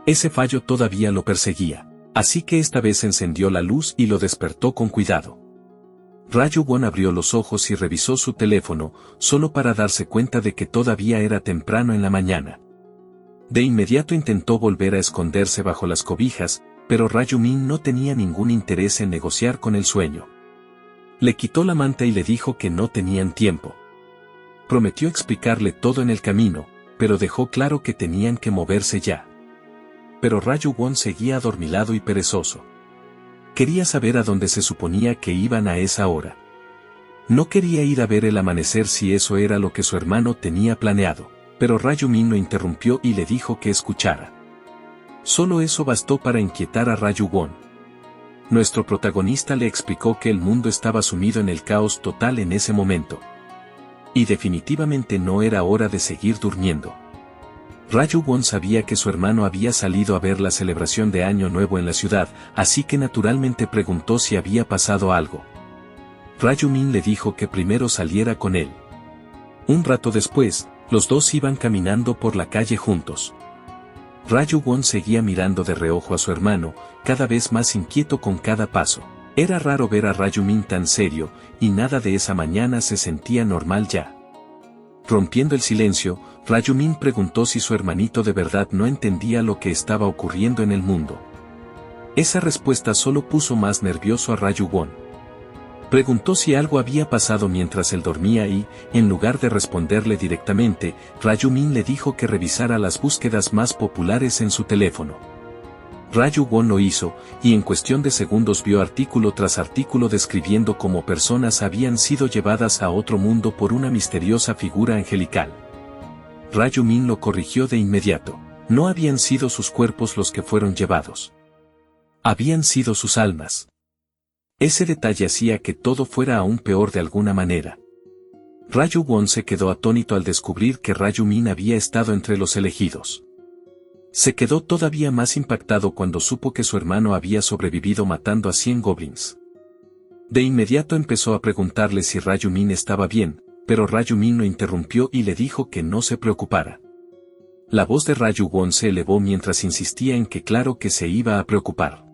[SPEAKER 1] Ese fallo todavía lo perseguía, así que esta vez encendió la luz y lo despertó con cuidado. Rayuwon abrió los ojos y revisó su teléfono, solo para darse cuenta de que todavía era temprano en la mañana. De inmediato intentó volver a esconderse bajo las cobijas, pero Rayumin no tenía ningún interés en negociar con el sueño. Le quitó la manta y le dijo que no tenían tiempo. Prometió explicarle todo en el camino, pero dejó claro que tenían que moverse ya. Pero Rayuwon seguía adormilado y perezoso. Quería saber a dónde se suponía que iban a esa hora. No quería ir a ver el amanecer si eso era lo que su hermano tenía planeado, pero Rayumin lo interrumpió y le dijo que escuchara. Solo eso bastó para inquietar a Rayuwon. Nuestro protagonista le explicó que el mundo estaba sumido en el caos total en ese momento. Y definitivamente no era hora de seguir durmiendo. Rayuwon sabía que su hermano había salido a ver la celebración de Año Nuevo en la ciudad, así que naturalmente preguntó si había pasado algo. Rayumin le dijo que primero saliera con él. Un rato después, los dos iban caminando por la calle juntos. Rayuwon seguía mirando de reojo a su hermano, cada vez más inquieto con cada paso. Era raro ver a Rayumin tan serio, y nada de esa mañana se sentía normal ya. Rompiendo el silencio, Rayumin preguntó si su hermanito de verdad no entendía lo que estaba ocurriendo en el mundo. Esa respuesta solo puso más nervioso a Rayuwon. Preguntó si algo había pasado mientras él dormía y, en lugar de responderle directamente, Raju-min le dijo que revisara las búsquedas más populares en su teléfono. Raju-won lo hizo, y en cuestión de segundos vio artículo tras artículo describiendo cómo personas habían sido llevadas a otro mundo por una misteriosa figura angelical. Raju-min lo corrigió de inmediato. No habían sido sus cuerpos los que fueron llevados. Habían sido sus almas. Ese detalle hacía que todo fuera aún peor de alguna manera. Raju-won se quedó atónito al descubrir que Raju-min había estado entre los elegidos. Se quedó todavía más impactado cuando supo que su hermano había sobrevivido matando a 100 goblins. De inmediato empezó a preguntarle si Raju-min estaba bien, pero Raju-min lo interrumpió y le dijo que no se preocupara. La voz de Raju-won se elevó mientras insistía en que claro que se iba a preocupar.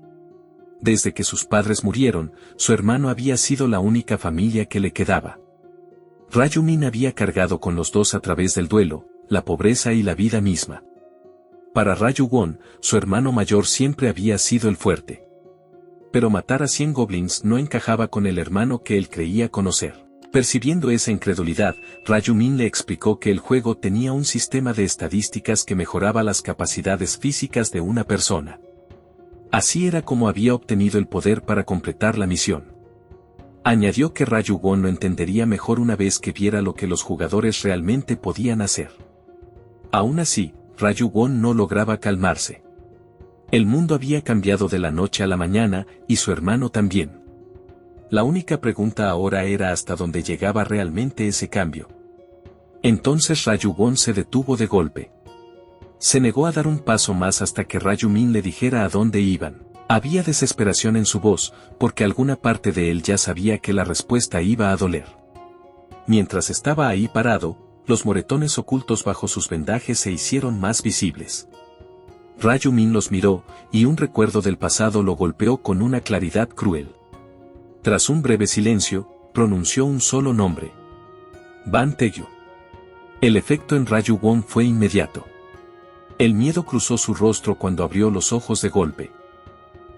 [SPEAKER 1] Desde que sus padres murieron, su hermano había sido la única familia que le quedaba. Raju-min había cargado con los dos a través del duelo, la pobreza y la vida misma. Para Raju-won, su hermano mayor siempre había sido el fuerte. Pero matar a 100 goblins no encajaba con el hermano que él creía conocer. Percibiendo esa incredulidad, Raju-min le explicó que el juego tenía un sistema de estadísticas que mejoraba las capacidades físicas de una persona. Así era como había obtenido el poder para completar la misión. Añadió que Raju-won lo entendería mejor una vez que viera lo que los jugadores realmente podían hacer. Aún así, Raju-won no lograba calmarse. El mundo había cambiado de la noche a la mañana, y su hermano también. La única pregunta ahora era hasta dónde llegaba realmente ese cambio. Entonces Raju-won se detuvo de golpe. Se negó a dar un paso más hasta que Raju-min le dijera a dónde iban. Había desesperación en su voz, porque alguna parte de él ya sabía que la respuesta iba a doler. Mientras estaba ahí parado, los moretones ocultos bajo sus vendajes se hicieron más visibles. Raju-min los miró, y un recuerdo del pasado lo golpeó con una claridad cruel. Tras un breve silencio, pronunció un solo nombre. Ban Tae-gyu. El efecto en Raju-won fue inmediato. El miedo cruzó su rostro cuando abrió los ojos de golpe.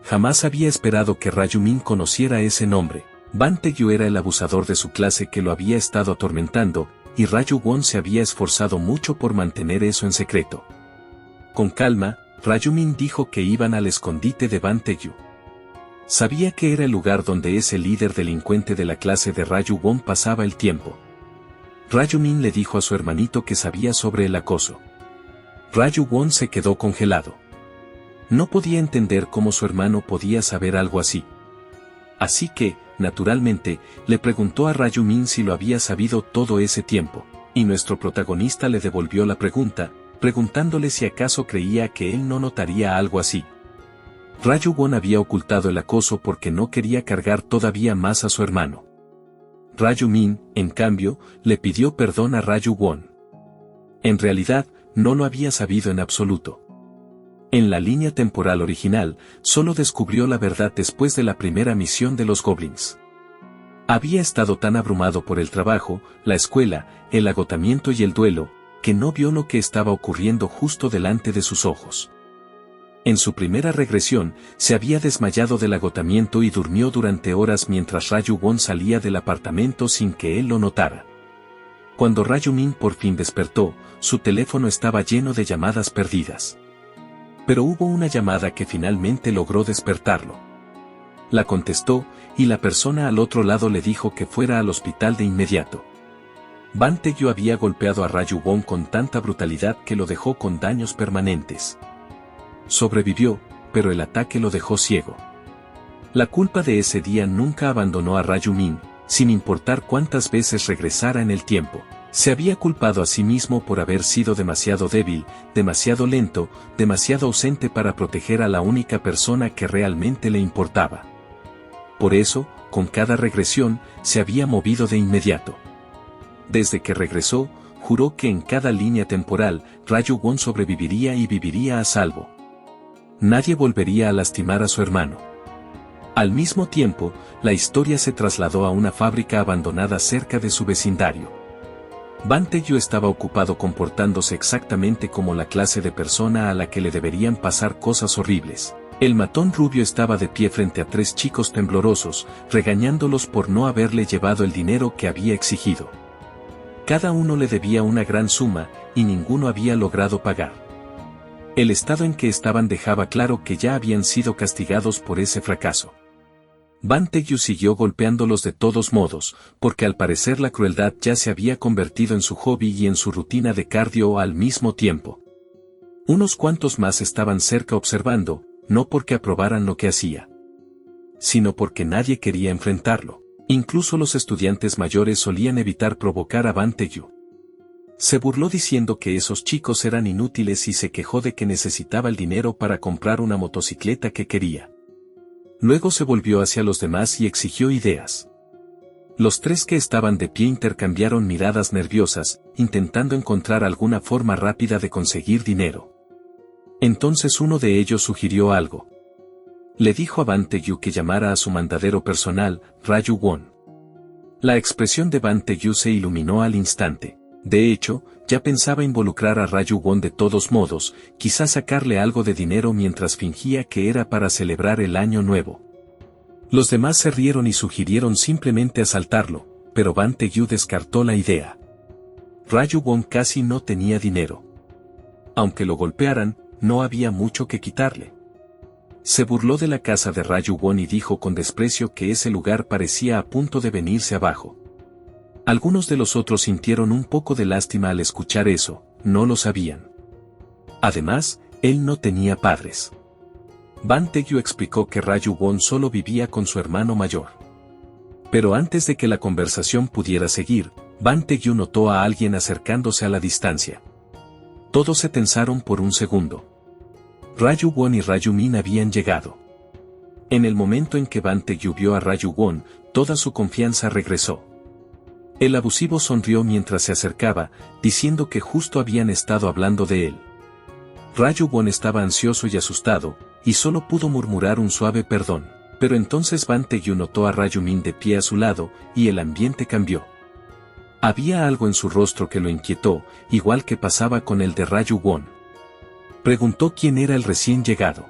[SPEAKER 1] Jamás había esperado que Raju-min conociera ese nombre. Ban Tae-gyu era el abusador de su clase que lo había estado atormentando, y Raju-won se había esforzado mucho por mantener eso en secreto. Con calma, Raju-min dijo que iban al escondite de Ban Tae-gyu. Sabía que era el lugar donde ese líder delincuente de la clase de Raju-won pasaba el tiempo. Raju-min le dijo a su hermanito que sabía sobre el acoso. Raju-won se quedó congelado. No podía entender cómo su hermano podía saber algo así. Así que, naturalmente, le preguntó a Raju-min si lo había sabido todo ese tiempo, y nuestro protagonista le devolvió la pregunta, preguntándole si acaso creía que él no notaría algo así. Raju-won había ocultado el acoso porque no quería cargar todavía más a su hermano. Raju-min, en cambio, le pidió perdón a Raju-won. En realidad, no lo había sabido en absoluto. En la línea temporal original, solo descubrió la verdad después de la primera misión de los goblins. Había estado tan abrumado por el trabajo, la escuela, el agotamiento y el duelo, que no vio lo que estaba ocurriendo justo delante de sus ojos. En su primera regresión, se había desmayado del agotamiento y durmió durante horas mientras Raju-won salía del apartamento sin que él lo notara. Cuando Raju-min por fin despertó, su teléfono estaba lleno de llamadas perdidas. Pero hubo una llamada que finalmente logró despertarlo. La contestó, y la persona al otro lado le dijo que fuera al hospital de inmediato. Ban Tae-gyu había golpeado a Raju-won con tanta brutalidad que lo dejó con daños permanentes. Sobrevivió, pero el ataque lo dejó ciego. La culpa de ese día nunca abandonó a Raju-min, sin importar cuántas veces regresara en el tiempo. Se había culpado a sí mismo por haber sido demasiado débil, demasiado lento, demasiado ausente para proteger a la única persona que realmente le importaba. Por eso, con cada regresión, se había movido de inmediato. Desde que regresó, juró que en cada línea temporal, Raju-won sobreviviría y viviría a salvo. Nadie volvería a lastimar a su hermano. Al mismo tiempo, la historia se trasladó a una fábrica abandonada cerca de su vecindario. Ban Tae-gyu estaba ocupado comportándose exactamente como la clase de persona a la que le deberían pasar cosas horribles. El matón rubio estaba de pie frente a 3 chicos temblorosos, regañándolos por no haberle llevado el dinero que había exigido. Cada uno le debía una gran suma, y ninguno había logrado pagar. El estado en que estaban dejaba claro que ya habían sido castigados por ese fracaso. Bantegyu siguió golpeándolos de todos modos, porque al parecer la crueldad ya se había convertido en su hobby y en su rutina de cardio al mismo tiempo. Unos cuantos más estaban cerca observando, no porque aprobaran lo que hacía, sino porque nadie quería enfrentarlo. Incluso los estudiantes mayores solían evitar provocar a Bantegyu. Se burló diciendo que esos chicos eran inútiles y se quejó de que necesitaba el dinero para comprar una motocicleta que quería. Luego se volvió hacia los demás y exigió ideas. Los 3 que estaban de pie intercambiaron miradas nerviosas, intentando encontrar alguna forma rápida de conseguir dinero. Entonces uno de ellos sugirió algo. Le dijo a Bantegyu que llamara a su mandadero personal, Raju Won. La expresión de Bantegyu se iluminó al instante. De hecho, ya pensaba involucrar a Raju Won de todos modos, quizás sacarle algo de dinero mientras fingía que era para celebrar el año nuevo. Los demás se rieron y sugirieron simplemente asaltarlo, pero Bantegyu descartó la idea. Raju Won casi no tenía dinero. Aunque lo golpearan, no había mucho que quitarle. Se burló de la casa de Raju Won y dijo con desprecio que ese lugar parecía a punto de venirse abajo. Algunos de los otros sintieron un poco de lástima al escuchar eso, no lo sabían. Además, él no tenía padres. Bantegyu explicó que Raju Won solo vivía con su hermano mayor. Pero antes de que la conversación pudiera seguir, Bantegyu notó a alguien acercándose a la distancia. Todos se tensaron por un segundo. Raju Won y Raju Min habían llegado. En el momento en que Bantegyu vio a Raju Won, toda su confianza regresó. El abusivo sonrió mientras se acercaba, diciendo que justo habían estado hablando de él. Raju Won estaba ansioso y asustado, y solo pudo murmurar un suave perdón, pero entonces Bantegyu notó a Raju Min de pie a su lado, y el ambiente cambió. Había algo en su rostro que lo inquietó, igual que pasaba con el de Raju Won. Preguntó quién era el recién llegado.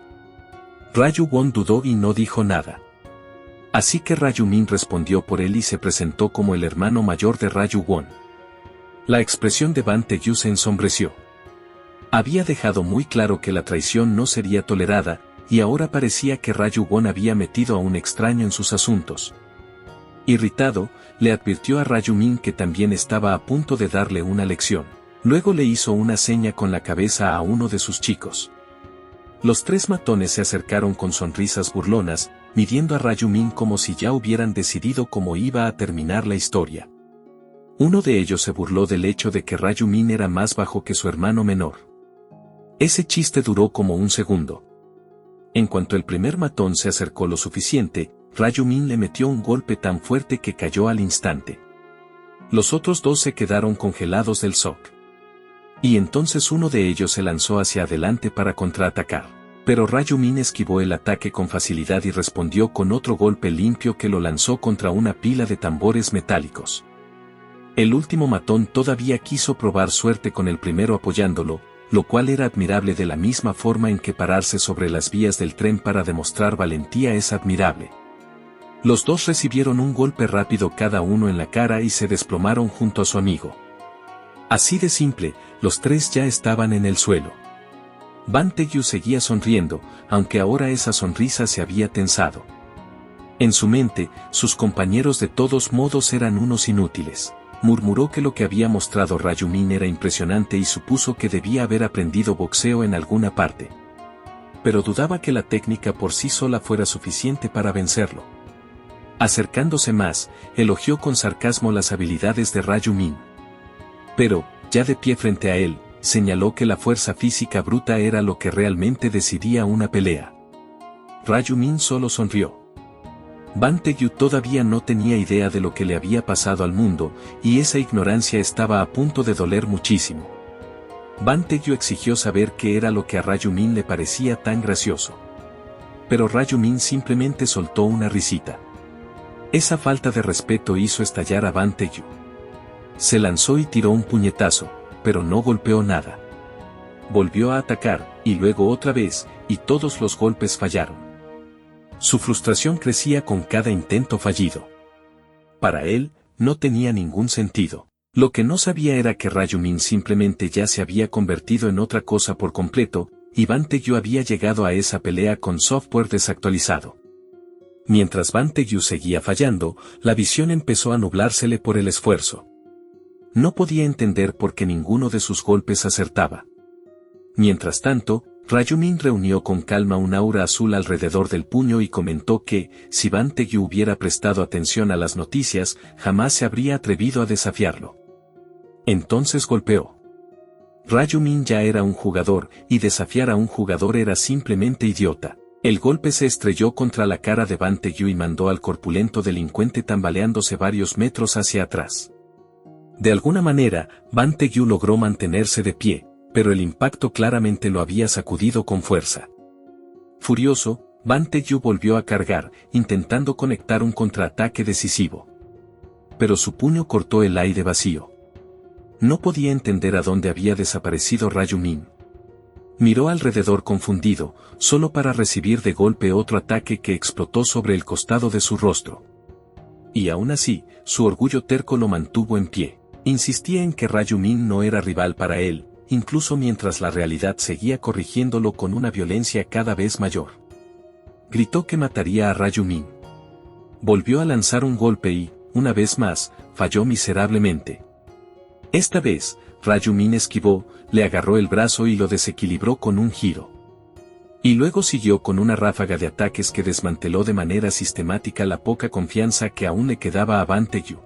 [SPEAKER 1] Raju Won dudó y no dijo nada. Así que Raju Min respondió por él y se presentó como el hermano mayor de Raju Won. La expresión de Bantegyu se ensombreció. Había dejado muy claro que la traición no sería tolerada, y ahora parecía que Raju Won había metido a un extraño en sus asuntos. Irritado, le advirtió a Raju Min que también estaba a punto de darle una lección. Luego le hizo una seña con la cabeza a uno de sus chicos. Los 3 matones se acercaron con sonrisas burlonas, midiendo a Raju Min como si ya hubieran decidido cómo iba a terminar la historia. Uno de ellos se burló del hecho de que Raju Min era más bajo que su hermano menor. Ese chiste duró como un segundo. En cuanto el primer matón se acercó lo suficiente, Raju Min le metió un golpe tan fuerte que cayó al instante. Los otros 2 se quedaron congelados del shock. Y entonces uno de ellos se lanzó hacia adelante para contraatacar. Pero Raju Min esquivó el ataque con facilidad y respondió con otro golpe limpio que lo lanzó contra una pila de tambores metálicos. El último matón todavía quiso probar suerte con el primero apoyándolo, lo cual era admirable de la misma forma en que pararse sobre las vías del tren para demostrar valentía es admirable. Los 2 recibieron un golpe rápido cada uno en la cara y se desplomaron junto a su amigo. Así de simple, los 3 ya estaban en el suelo. Bantegyu seguía sonriendo, aunque ahora esa sonrisa se había tensado. En su mente, sus compañeros de todos modos eran unos inútiles. Murmuró que lo que había mostrado Raju Min era impresionante y supuso que debía haber aprendido boxeo en alguna parte. Pero dudaba que la técnica por sí sola fuera suficiente para vencerlo. Acercándose más, elogió con sarcasmo las habilidades de Raju Min. Pero, ya de pie frente a él, señaló que la fuerza física bruta era lo que realmente decidía una pelea. Raju Min solo sonrió. Bantegyu todavía no tenía idea de lo que le había pasado al mundo, y esa ignorancia estaba a punto de doler muchísimo. Bantegyu exigió saber qué era lo que a Raju Min le parecía tan gracioso. Pero Raju Min simplemente soltó una risita. Esa falta de respeto hizo estallar a Bantegyu. Se lanzó y tiró un puñetazo, pero no golpeó nada. volvió a atacar, y luego otra vez, y todos los golpes fallaron. Su frustración crecía con cada intento fallido. Para él, no tenía ningún sentido. Lo que no sabía era que Rayumin simplemente ya se había convertido en otra cosa por completo, y Ban Taegyu había llegado a esa pelea con software desactualizado. Mientras Ban Taegyu seguía fallando, la visión empezó a nublársele por el esfuerzo. No podía entender por qué ninguno de sus golpes acertaba. Mientras tanto, Rayumin reunió con calma un aura azul alrededor del puño y comentó que, si Ban Taegyu hubiera prestado atención a las noticias, jamás se habría atrevido a desafiarlo. Entonces golpeó. Rayumin ya era un jugador, y desafiar a un jugador era simplemente idiota. El golpe se estrelló contra la cara de Ban Taegyu y mandó al corpulento delincuente tambaleándose varios metros hacia atrás. De alguna manera, Ban Taegyu logró mantenerse de pie, pero el impacto claramente lo había sacudido con fuerza. Furioso, Ban Taegyu volvió a cargar, intentando conectar un contraataque decisivo. Pero su puño cortó el aire vacío. No podía entender a dónde había desaparecido Rayumin. Miró alrededor confundido, solo para recibir de golpe otro ataque que explotó sobre el costado de su rostro. Y aún así, su orgullo terco lo mantuvo en pie. Insistía en que Rayumin no era rival para él, incluso mientras la realidad seguía corrigiéndolo con una violencia cada vez mayor. Gritó que mataría a Rayumin. Volvió a lanzar un golpe y, una vez más, falló miserablemente. Esta vez, Rayumin esquivó, le agarró el brazo y lo desequilibró con un giro. Y luego siguió con una ráfaga de ataques que desmanteló de manera sistemática la poca confianza que aún le quedaba a Ban Taegyu.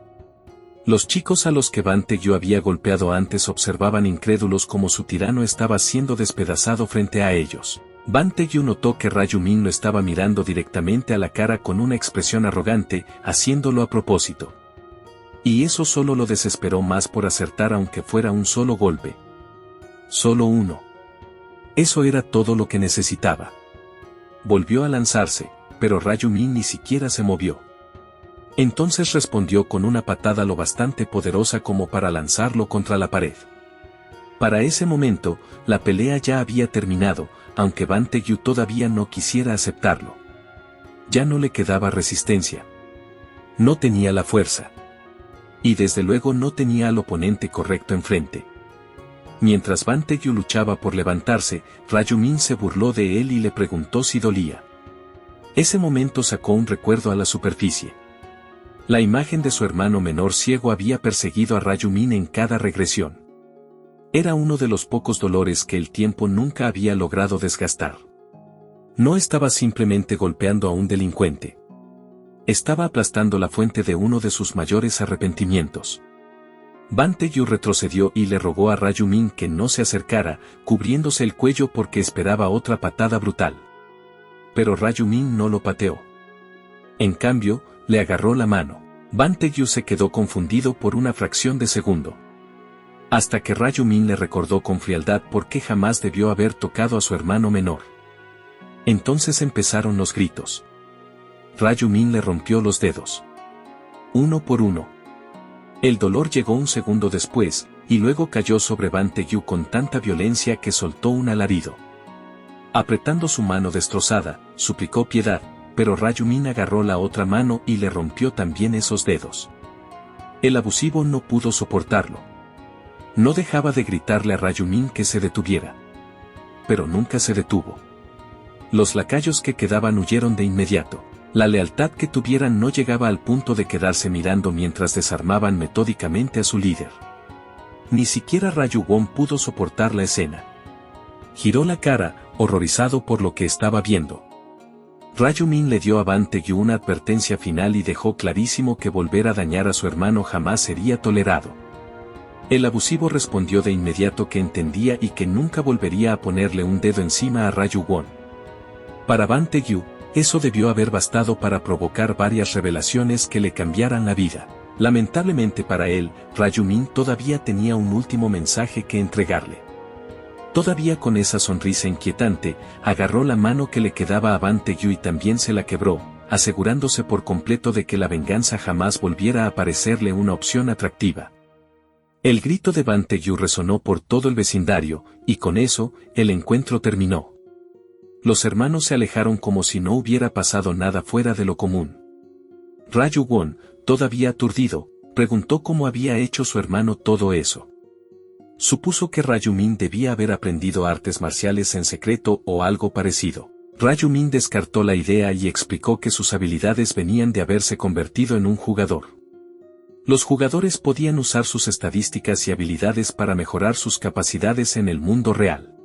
[SPEAKER 1] Los chicos a los que Ban Taegyu había golpeado antes observaban incrédulos como su tirano estaba siendo despedazado frente a ellos. Ban Taegyu notó que Rayumin lo estaba mirando directamente a la cara con una expresión arrogante, haciéndolo a propósito. Y eso solo lo desesperó más por acertar aunque fuera un solo golpe. Solo uno. Eso era todo lo que necesitaba. Volvió a lanzarse, pero Rayumin ni siquiera se movió. Entonces respondió con una patada lo bastante poderosa como para lanzarlo contra la pared. Para ese momento, la pelea ya había terminado, aunque Ban Taegyu todavía no quisiera aceptarlo. Ya no le quedaba resistencia. No tenía la fuerza. Y desde luego no tenía al oponente correcto enfrente. Mientras Ban Taegyu luchaba por levantarse, Rayumin se burló de él y le preguntó si dolía. Ese momento sacó un recuerdo a la superficie. La imagen de su hermano menor ciego había perseguido a Rayumin en cada regresión. Era uno de los pocos dolores que el tiempo nunca había logrado desgastar. No estaba simplemente golpeando a un delincuente. Estaba aplastando la fuente de uno de sus mayores arrepentimientos. Ban Taegyu retrocedió y le rogó a Rayumin que no se acercara, cubriéndose el cuello porque esperaba otra patada brutal. Pero Rayumin no lo pateó. En cambio, le agarró la mano. Ban Taegyu se quedó confundido por una fracción de segundo. Hasta que Rayumin le recordó con frialdad por qué jamás debió haber tocado a su hermano menor. Entonces empezaron los gritos. Rayumin le rompió los dedos. Uno por uno. El dolor llegó un segundo después, y luego cayó sobre Ban Taegyu con tanta violencia que soltó un alarido. Apretando su mano destrozada, suplicó piedad, pero Rayumin agarró la otra mano y le rompió también esos dedos. El abusivo no pudo soportarlo. No dejaba de gritarle a Rayumin que se detuviera. Pero nunca se detuvo. Los lacayos que quedaban huyeron de inmediato. La lealtad que tuvieran no llegaba al punto de quedarse mirando mientras desarmaban metódicamente a su líder. Ni siquiera Rayuwon pudo soportar la escena. Giró la cara, horrorizado por lo que estaba viendo. Rayumin le dio a Ban Taegyu una advertencia final y dejó clarísimo que volver a dañar a su hermano jamás sería tolerado. El abusivo respondió de inmediato que entendía y que nunca volvería a ponerle un dedo encima a Rayuwon. Para Ban Taegyu, eso debió haber bastado para provocar varias revelaciones que le cambiaran la vida. Lamentablemente para él, Rayumin todavía tenía un último mensaje que entregarle. Todavía con esa sonrisa inquietante, agarró la mano que le quedaba a Ban Taegyu y también se la quebró, asegurándose por completo de que la venganza jamás volviera a parecerle una opción atractiva. El grito de Bantegyu resonó por todo el vecindario, y con eso, el encuentro terminó. Los hermanos se alejaron como si no hubiera pasado nada fuera de lo común. Raju-won, todavía aturdido, preguntó cómo había hecho su hermano todo eso. Supuso que Raju-min debía haber aprendido artes marciales en secreto o algo parecido. Raju-min descartó la idea y explicó que sus habilidades venían de haberse convertido en un jugador. Los jugadores podían usar sus estadísticas y habilidades para mejorar sus capacidades en el mundo real.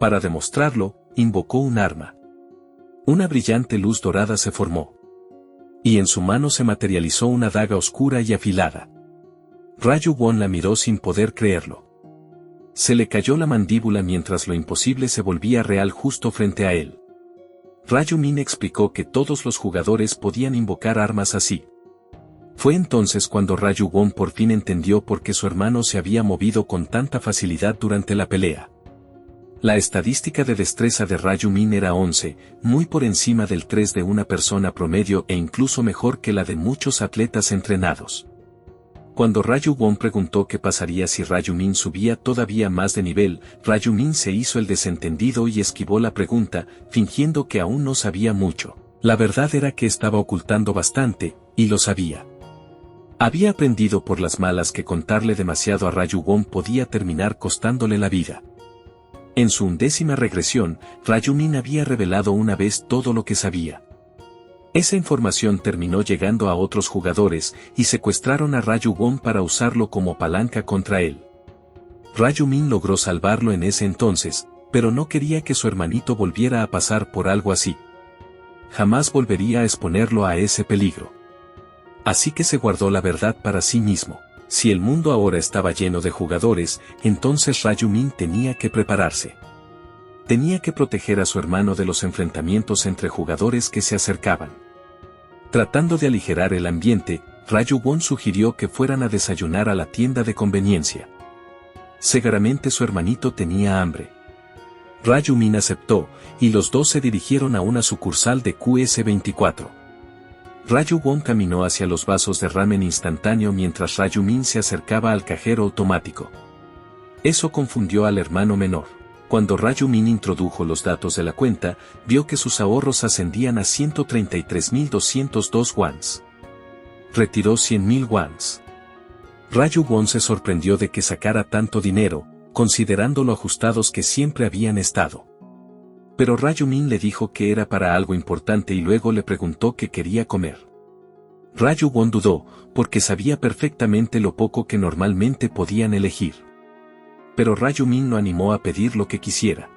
[SPEAKER 1] Para demostrarlo, invocó un arma. Una brillante luz dorada se formó. Y en su mano se materializó una daga oscura y afilada. Raju-won la miró sin poder creerlo. Se le cayó la mandíbula mientras lo imposible se volvía real justo frente a él. Raju-min explicó que todos los jugadores podían invocar armas así. Fue entonces cuando Raju-won por fin entendió por qué su hermano se había movido con tanta facilidad durante la pelea. La estadística de destreza de Raju-min era 11, muy por encima del 3 de una persona promedio e incluso mejor que la de muchos atletas entrenados. Cuando Raju-won preguntó qué pasaría si Raju-min subía todavía más de nivel, Raju-min se hizo el desentendido y esquivó la pregunta, fingiendo que aún no sabía mucho. La verdad era que estaba ocultando bastante, y lo sabía. Había aprendido por las malas que contarle demasiado a Raju-won podía terminar costándole la vida. En su 11ª regresión, Raju-min había revelado una vez todo lo que sabía. Esa información terminó llegando a otros jugadores y secuestraron a Raju-won para usarlo como palanca contra él. Raju-min logró salvarlo en ese entonces, pero no quería que su hermanito volviera a pasar por algo así. Jamás volvería a exponerlo a ese peligro. Así que se guardó la verdad para sí mismo. Si el mundo ahora estaba lleno de jugadores, entonces Raju-min tenía que prepararse. Tenía que proteger a su hermano de los enfrentamientos entre jugadores que se acercaban. Tratando de aligerar el ambiente, Raju-won sugirió que fueran a desayunar a la tienda de conveniencia. Seguramente su hermanito tenía hambre. Raju-min aceptó, y los dos se dirigieron a una sucursal de QS24. Raju-won caminó hacia los vasos de ramen instantáneo mientras Raju-min se acercaba al cajero automático. Eso confundió al hermano menor. Cuando Raju-min introdujo los datos de la cuenta, vio que sus ahorros ascendían a 133.202 wons. Retiró 100.000 wons. Raju-won se sorprendió de que sacara tanto dinero, considerando lo ajustados que siempre habían estado. Pero Raju-min le dijo que era para algo importante y luego le preguntó qué quería comer. Raju-won dudó, porque sabía perfectamente lo poco que normalmente podían elegir. Pero Raju-min lo animó a pedir lo que quisiera.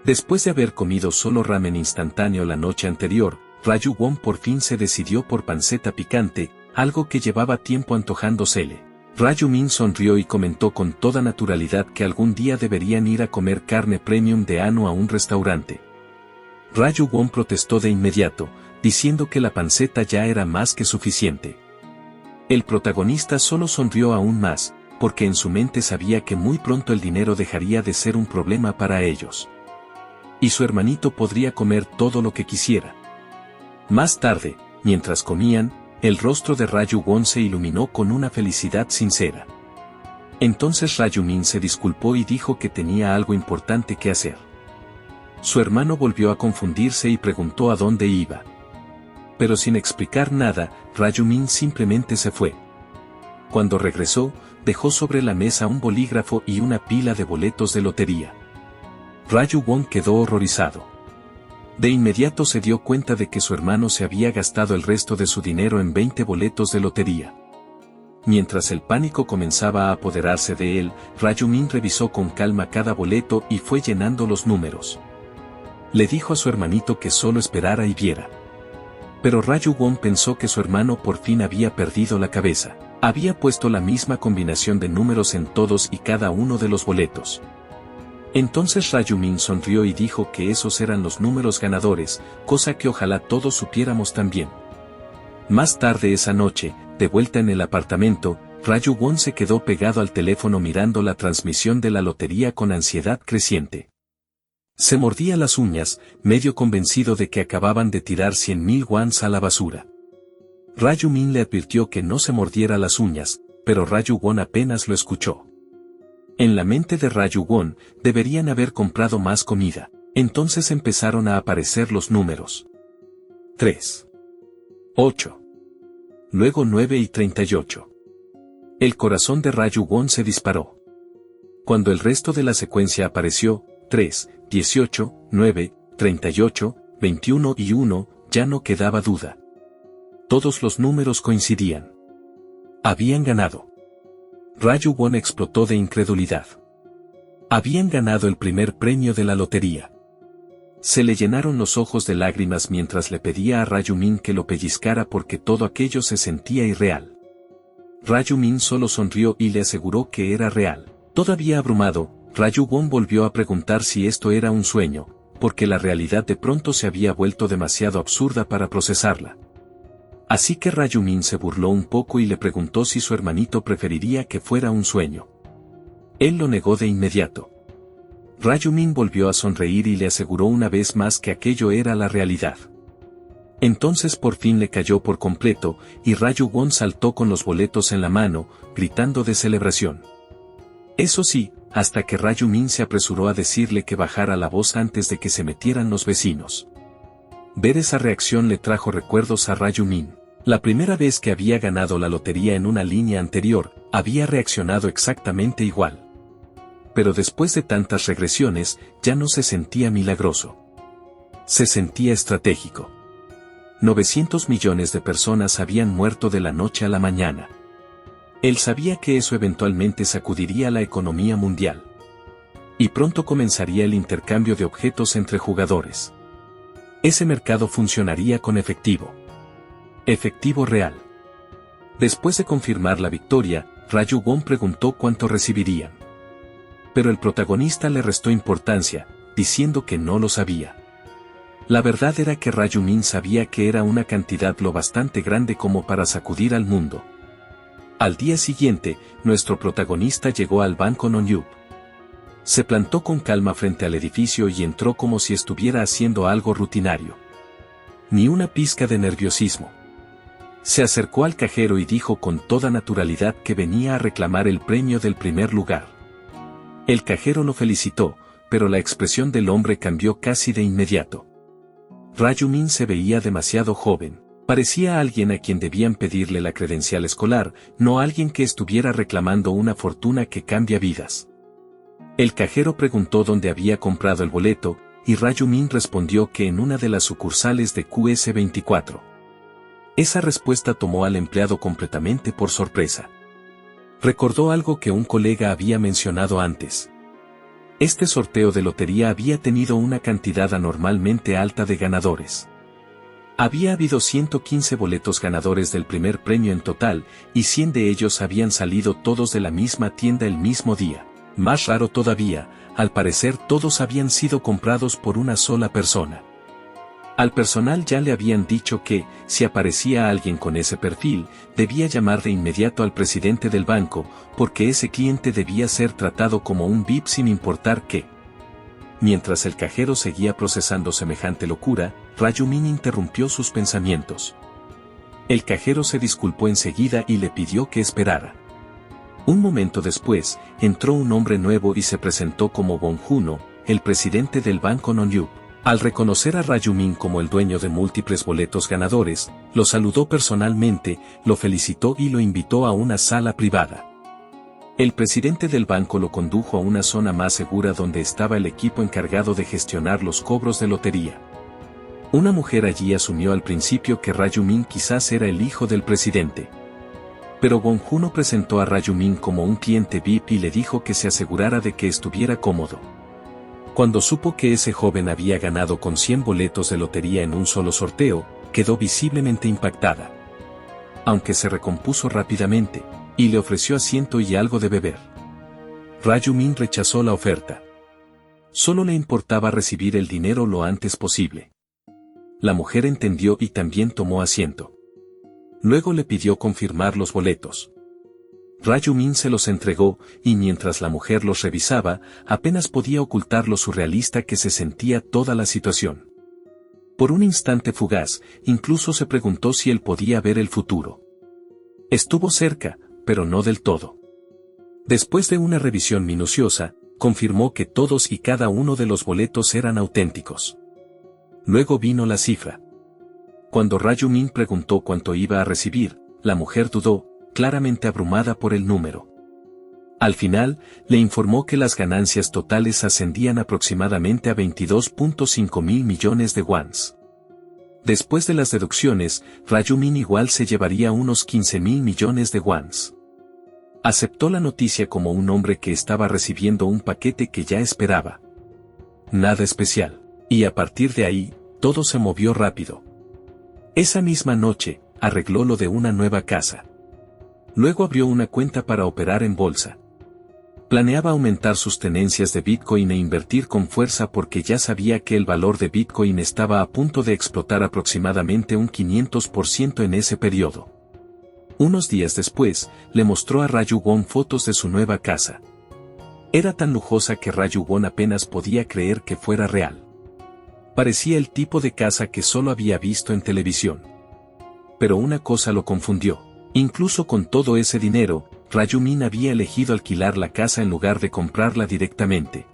[SPEAKER 1] Después de haber comido solo ramen instantáneo la noche anterior, Raju-won por fin se decidió por panceta picante, algo que llevaba tiempo antojándosele. Raju-min sonrió y comentó con toda naturalidad que algún día deberían ir a comer carne premium de Anu a un restaurante. Raju-won protestó de inmediato, diciendo que la panceta ya era más que suficiente. El protagonista solo sonrió aún más, porque en su mente sabía que muy pronto el dinero dejaría de ser un problema para ellos. Y su hermanito podría comer todo lo que quisiera. Más tarde, mientras comían, el rostro de Raju-won se iluminó con una felicidad sincera. Entonces Raju-min se disculpó y dijo que tenía algo importante que hacer. Su hermano volvió a confundirse y preguntó a dónde iba. Pero sin explicar nada, Raju-min simplemente se fue. Cuando regresó, dejó sobre la mesa un bolígrafo y una pila de boletos de lotería. Raju-won quedó horrorizado. De inmediato se dio cuenta de que su hermano se había gastado el resto de su dinero en 20 boletos de lotería. Mientras el pánico comenzaba a apoderarse de él, Raju-min revisó con calma cada boleto y fue llenando los números. Le dijo a su hermanito que solo esperara y viera. Pero Raju-won pensó que su hermano por fin había perdido la cabeza. Había puesto la misma combinación de números en todos y cada uno de los boletos. Entonces Raju-min sonrió y dijo que esos eran los números ganadores, cosa que ojalá todos supiéramos también. Más tarde esa noche, de vuelta en el apartamento, Raju-won se quedó pegado al teléfono mirando la transmisión de la lotería con ansiedad creciente. Se mordía las uñas, medio convencido de que acababan de tirar 100.000 wons a la basura. Raju-min le advirtió que no se mordiera las uñas, pero Raju-won apenas lo escuchó. En la mente de Raju-won, deberían haber comprado más comida. Entonces empezaron a aparecer los números. 3. 8. Luego 9 y 38. El corazón de Raju-won se disparó. Cuando el resto de la secuencia apareció, 3, 18, 9, 38, 21 y 1, ya no quedaba duda. Todos los números coincidían. Habían ganado. Raju-won explotó de incredulidad. Habían ganado el primer premio de la lotería. Se le llenaron los ojos de lágrimas mientras le pedía a Raju-min que lo pellizcara porque todo aquello se sentía irreal. Raju-min solo sonrió y le aseguró que era real. Todavía abrumado, Raju-won volvió a preguntar si esto era un sueño, porque la realidad de pronto se había vuelto demasiado absurda para procesarla. Así que Raju-min se burló un poco y le preguntó si su hermanito preferiría que fuera un sueño. Él lo negó de inmediato. Raju-min volvió a sonreír y le aseguró una vez más que aquello era la realidad. Entonces por fin le cayó por completo, y Raju-won saltó con los boletos en la mano, gritando de celebración. Eso sí, hasta que Raju-min se apresuró a decirle que bajara la voz antes de que se metieran los vecinos. Ver esa reacción le trajo recuerdos a Raju-min. La primera vez que había ganado la lotería en una línea anterior, había reaccionado exactamente igual. Pero después de tantas regresiones, ya no se sentía milagroso. Se sentía estratégico. 900 millones de personas habían muerto de la noche a la mañana. Él sabía que eso eventualmente sacudiría la economía mundial. Y pronto comenzaría el intercambio de objetos entre jugadores. Ese mercado funcionaría con efectivo. Efectivo real. Después de confirmar la victoria, Raju-won preguntó cuánto recibirían. Pero el protagonista le restó importancia, diciendo que no lo sabía. La verdad era que Raju-min sabía que era una cantidad lo bastante grande como para sacudir al mundo. Al día siguiente, nuestro protagonista llegó al banco Nonyup. Se plantó con calma frente al edificio y entró como si estuviera haciendo algo rutinario. Ni una pizca de nerviosismo. Se acercó al cajero y dijo con toda naturalidad que venía a reclamar el premio del primer lugar. El cajero lo felicitó, pero la expresión del hombre cambió casi de inmediato. Raju-min se veía demasiado joven. Parecía alguien a quien debían pedirle la credencial escolar, no alguien que estuviera reclamando una fortuna que cambia vidas. El cajero preguntó dónde había comprado el boleto, y Raju-min respondió que en una de las sucursales de QS24. Esa respuesta tomó al empleado completamente por sorpresa. Recordó algo que un colega había mencionado antes. Este sorteo de lotería había tenido una cantidad anormalmente alta de ganadores. Había habido 115 boletos ganadores del primer premio en total, y 100 de ellos habían salido todos de la misma tienda el mismo día. Más raro todavía, al parecer todos habían sido comprados por una sola persona. Al personal ya le habían dicho que, si aparecía alguien con ese perfil, debía llamar de inmediato al presidente del banco, porque ese cliente debía ser tratado como un VIP sin importar qué. Mientras el cajero seguía procesando semejante locura, Raju-min interrumpió sus pensamientos. El cajero se disculpó enseguida y le pidió que esperara. Un momento después, entró un hombre nuevo y se presentó como Bong-juno, el presidente del banco Nonyup. Al reconocer a Raju-min como el dueño de múltiples boletos ganadores, lo saludó personalmente, lo felicitó y lo invitó a una sala privada. El presidente del banco lo condujo a una zona más segura donde estaba el equipo encargado de gestionar los cobros de lotería. Una mujer allí asumió al principio que Raju-min quizás era el hijo del presidente. Pero Bong-juno presentó a Raju-min como un cliente VIP y le dijo que se asegurara de que estuviera cómodo. Cuando supo que ese joven había ganado con 100 boletos de lotería en un solo sorteo, quedó visiblemente impactada. Aunque se recompuso rápidamente, y le ofreció asiento y algo de beber. Raju-min rechazó la oferta. Solo le importaba recibir el dinero lo antes posible. La mujer entendió y también tomó asiento. Luego le pidió confirmar los boletos. Raju-min se los entregó, y mientras la mujer los revisaba, apenas podía ocultar lo surrealista que se sentía toda la situación. Por un instante fugaz, incluso se preguntó si él podía ver el futuro. Estuvo cerca, pero no del todo. Después de una revisión minuciosa, confirmó que todos y cada uno de los boletos eran auténticos. Luego vino la cifra. Cuando Raju-min preguntó cuánto iba a recibir, la mujer dudó, claramente abrumada por el número. Al final, le informó que las ganancias totales ascendían aproximadamente a 22.5 mil millones de wons. Después de las deducciones, Raju-min igual se llevaría unos 15 mil millones de wons. Aceptó la noticia como un hombre que estaba recibiendo un paquete que ya esperaba. Nada especial. Y a partir de ahí, todo se movió rápido. Esa misma noche, arregló lo de una nueva casa. Luego abrió una cuenta para operar en bolsa. Planeaba aumentar sus tenencias de Bitcoin e invertir con fuerza porque ya sabía que el valor de Bitcoin estaba a punto de explotar aproximadamente un 500% en ese periodo. Unos días después, le mostró a Raju-won fotos de su nueva casa. Era tan lujosa que Raju-won apenas podía creer que fuera real. Parecía el tipo de casa que solo había visto en televisión. Pero una cosa lo confundió. Incluso con todo ese dinero, Raju-min había elegido alquilar la casa en lugar de comprarla directamente.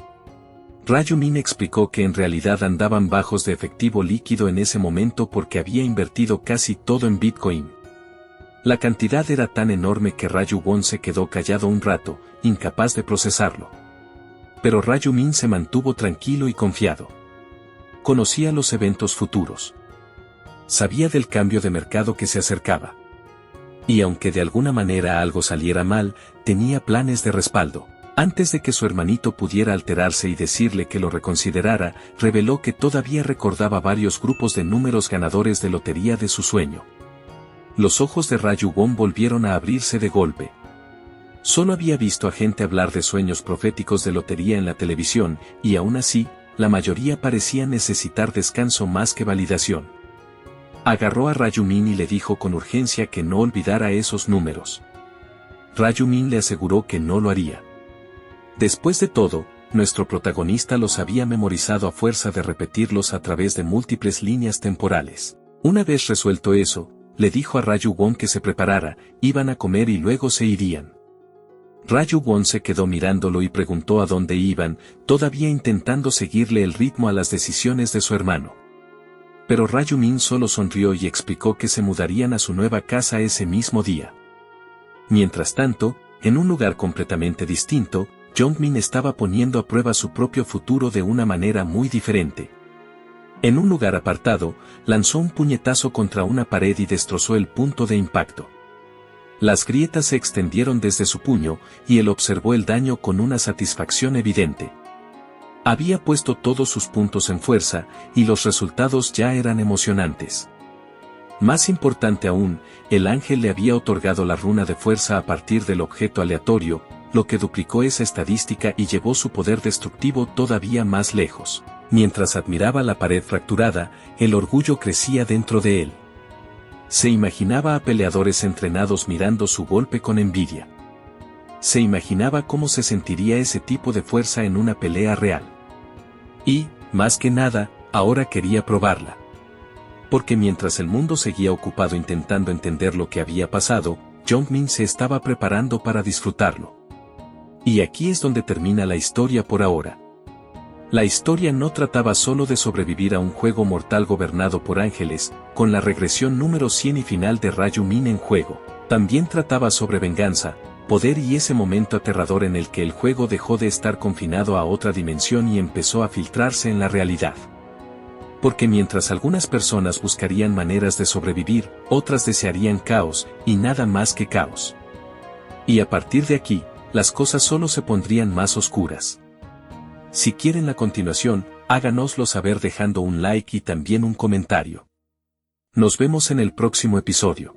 [SPEAKER 1] Raju-min explicó que en realidad andaban bajos de efectivo líquido en ese momento porque había invertido casi todo en Bitcoin. La cantidad era tan enorme que Raju-won se quedó callado un rato, incapaz de procesarlo. Pero Raju-min se mantuvo tranquilo y confiado. Conocía los eventos futuros. Sabía del cambio de mercado que se acercaba. Y aunque de alguna manera algo saliera mal, tenía planes de respaldo. Antes de que su hermanito pudiera alterarse y decirle que lo reconsiderara, reveló que todavía recordaba varios grupos de números ganadores de lotería de su sueño. Los ojos de Raju-won volvieron a abrirse de golpe. Solo había visto a gente hablar de sueños proféticos de lotería en la televisión, y aún así, la mayoría parecían necesitar descanso más que validación. Agarró a Raju-min y le dijo con urgencia que no olvidara esos números. Raju-min le aseguró que no lo haría. Después de todo, nuestro protagonista los había memorizado a fuerza de repetirlos a través de múltiples líneas temporales. Una vez resuelto eso, le dijo a Raju-won que se preparara, iban a comer y luego se irían. Raju-won se quedó mirándolo y preguntó a dónde iban, todavía intentando seguirle el ritmo a las decisiones de su hermano. Pero Raju-min solo sonrió y explicó que se mudarían a su nueva casa ese mismo día. Mientras tanto, en un lugar completamente distinto, Jong-min estaba poniendo a prueba su propio futuro de una manera muy diferente. En un lugar apartado, lanzó un puñetazo contra una pared y destrozó el punto de impacto. Las grietas se extendieron desde su puño, y él observó el daño con una satisfacción evidente. Había puesto todos sus puntos en fuerza, y los resultados ya eran emocionantes. Más importante aún, el ángel le había otorgado la runa de fuerza a partir del objeto aleatorio, lo que duplicó esa estadística y llevó su poder destructivo todavía más lejos. Mientras admiraba la pared fracturada, el orgullo crecía dentro de él. Se imaginaba a peleadores entrenados mirando su golpe con envidia. Se imaginaba cómo se sentiría ese tipo de fuerza en una pelea real. Y, más que nada, ahora quería probarla. Porque mientras el mundo seguía ocupado intentando entender lo que había pasado, Jong-min se estaba preparando para disfrutarlo. Y aquí es donde termina la historia por ahora. La historia no trataba solo de sobrevivir a un juego mortal gobernado por ángeles, con la regresión número 100 y final de Raju-min en juego. También trataba sobre venganza, poder y ese momento aterrador en el que el juego dejó de estar confinado a otra dimensión y empezó a filtrarse en la realidad. Porque mientras algunas personas buscarían maneras de sobrevivir, otras desearían caos, y nada más que caos. Y a partir de aquí, las cosas solo se pondrían más oscuras. Si quieren la continuación, háganoslo saber dejando un like y también un comentario. Nos vemos en el próximo episodio.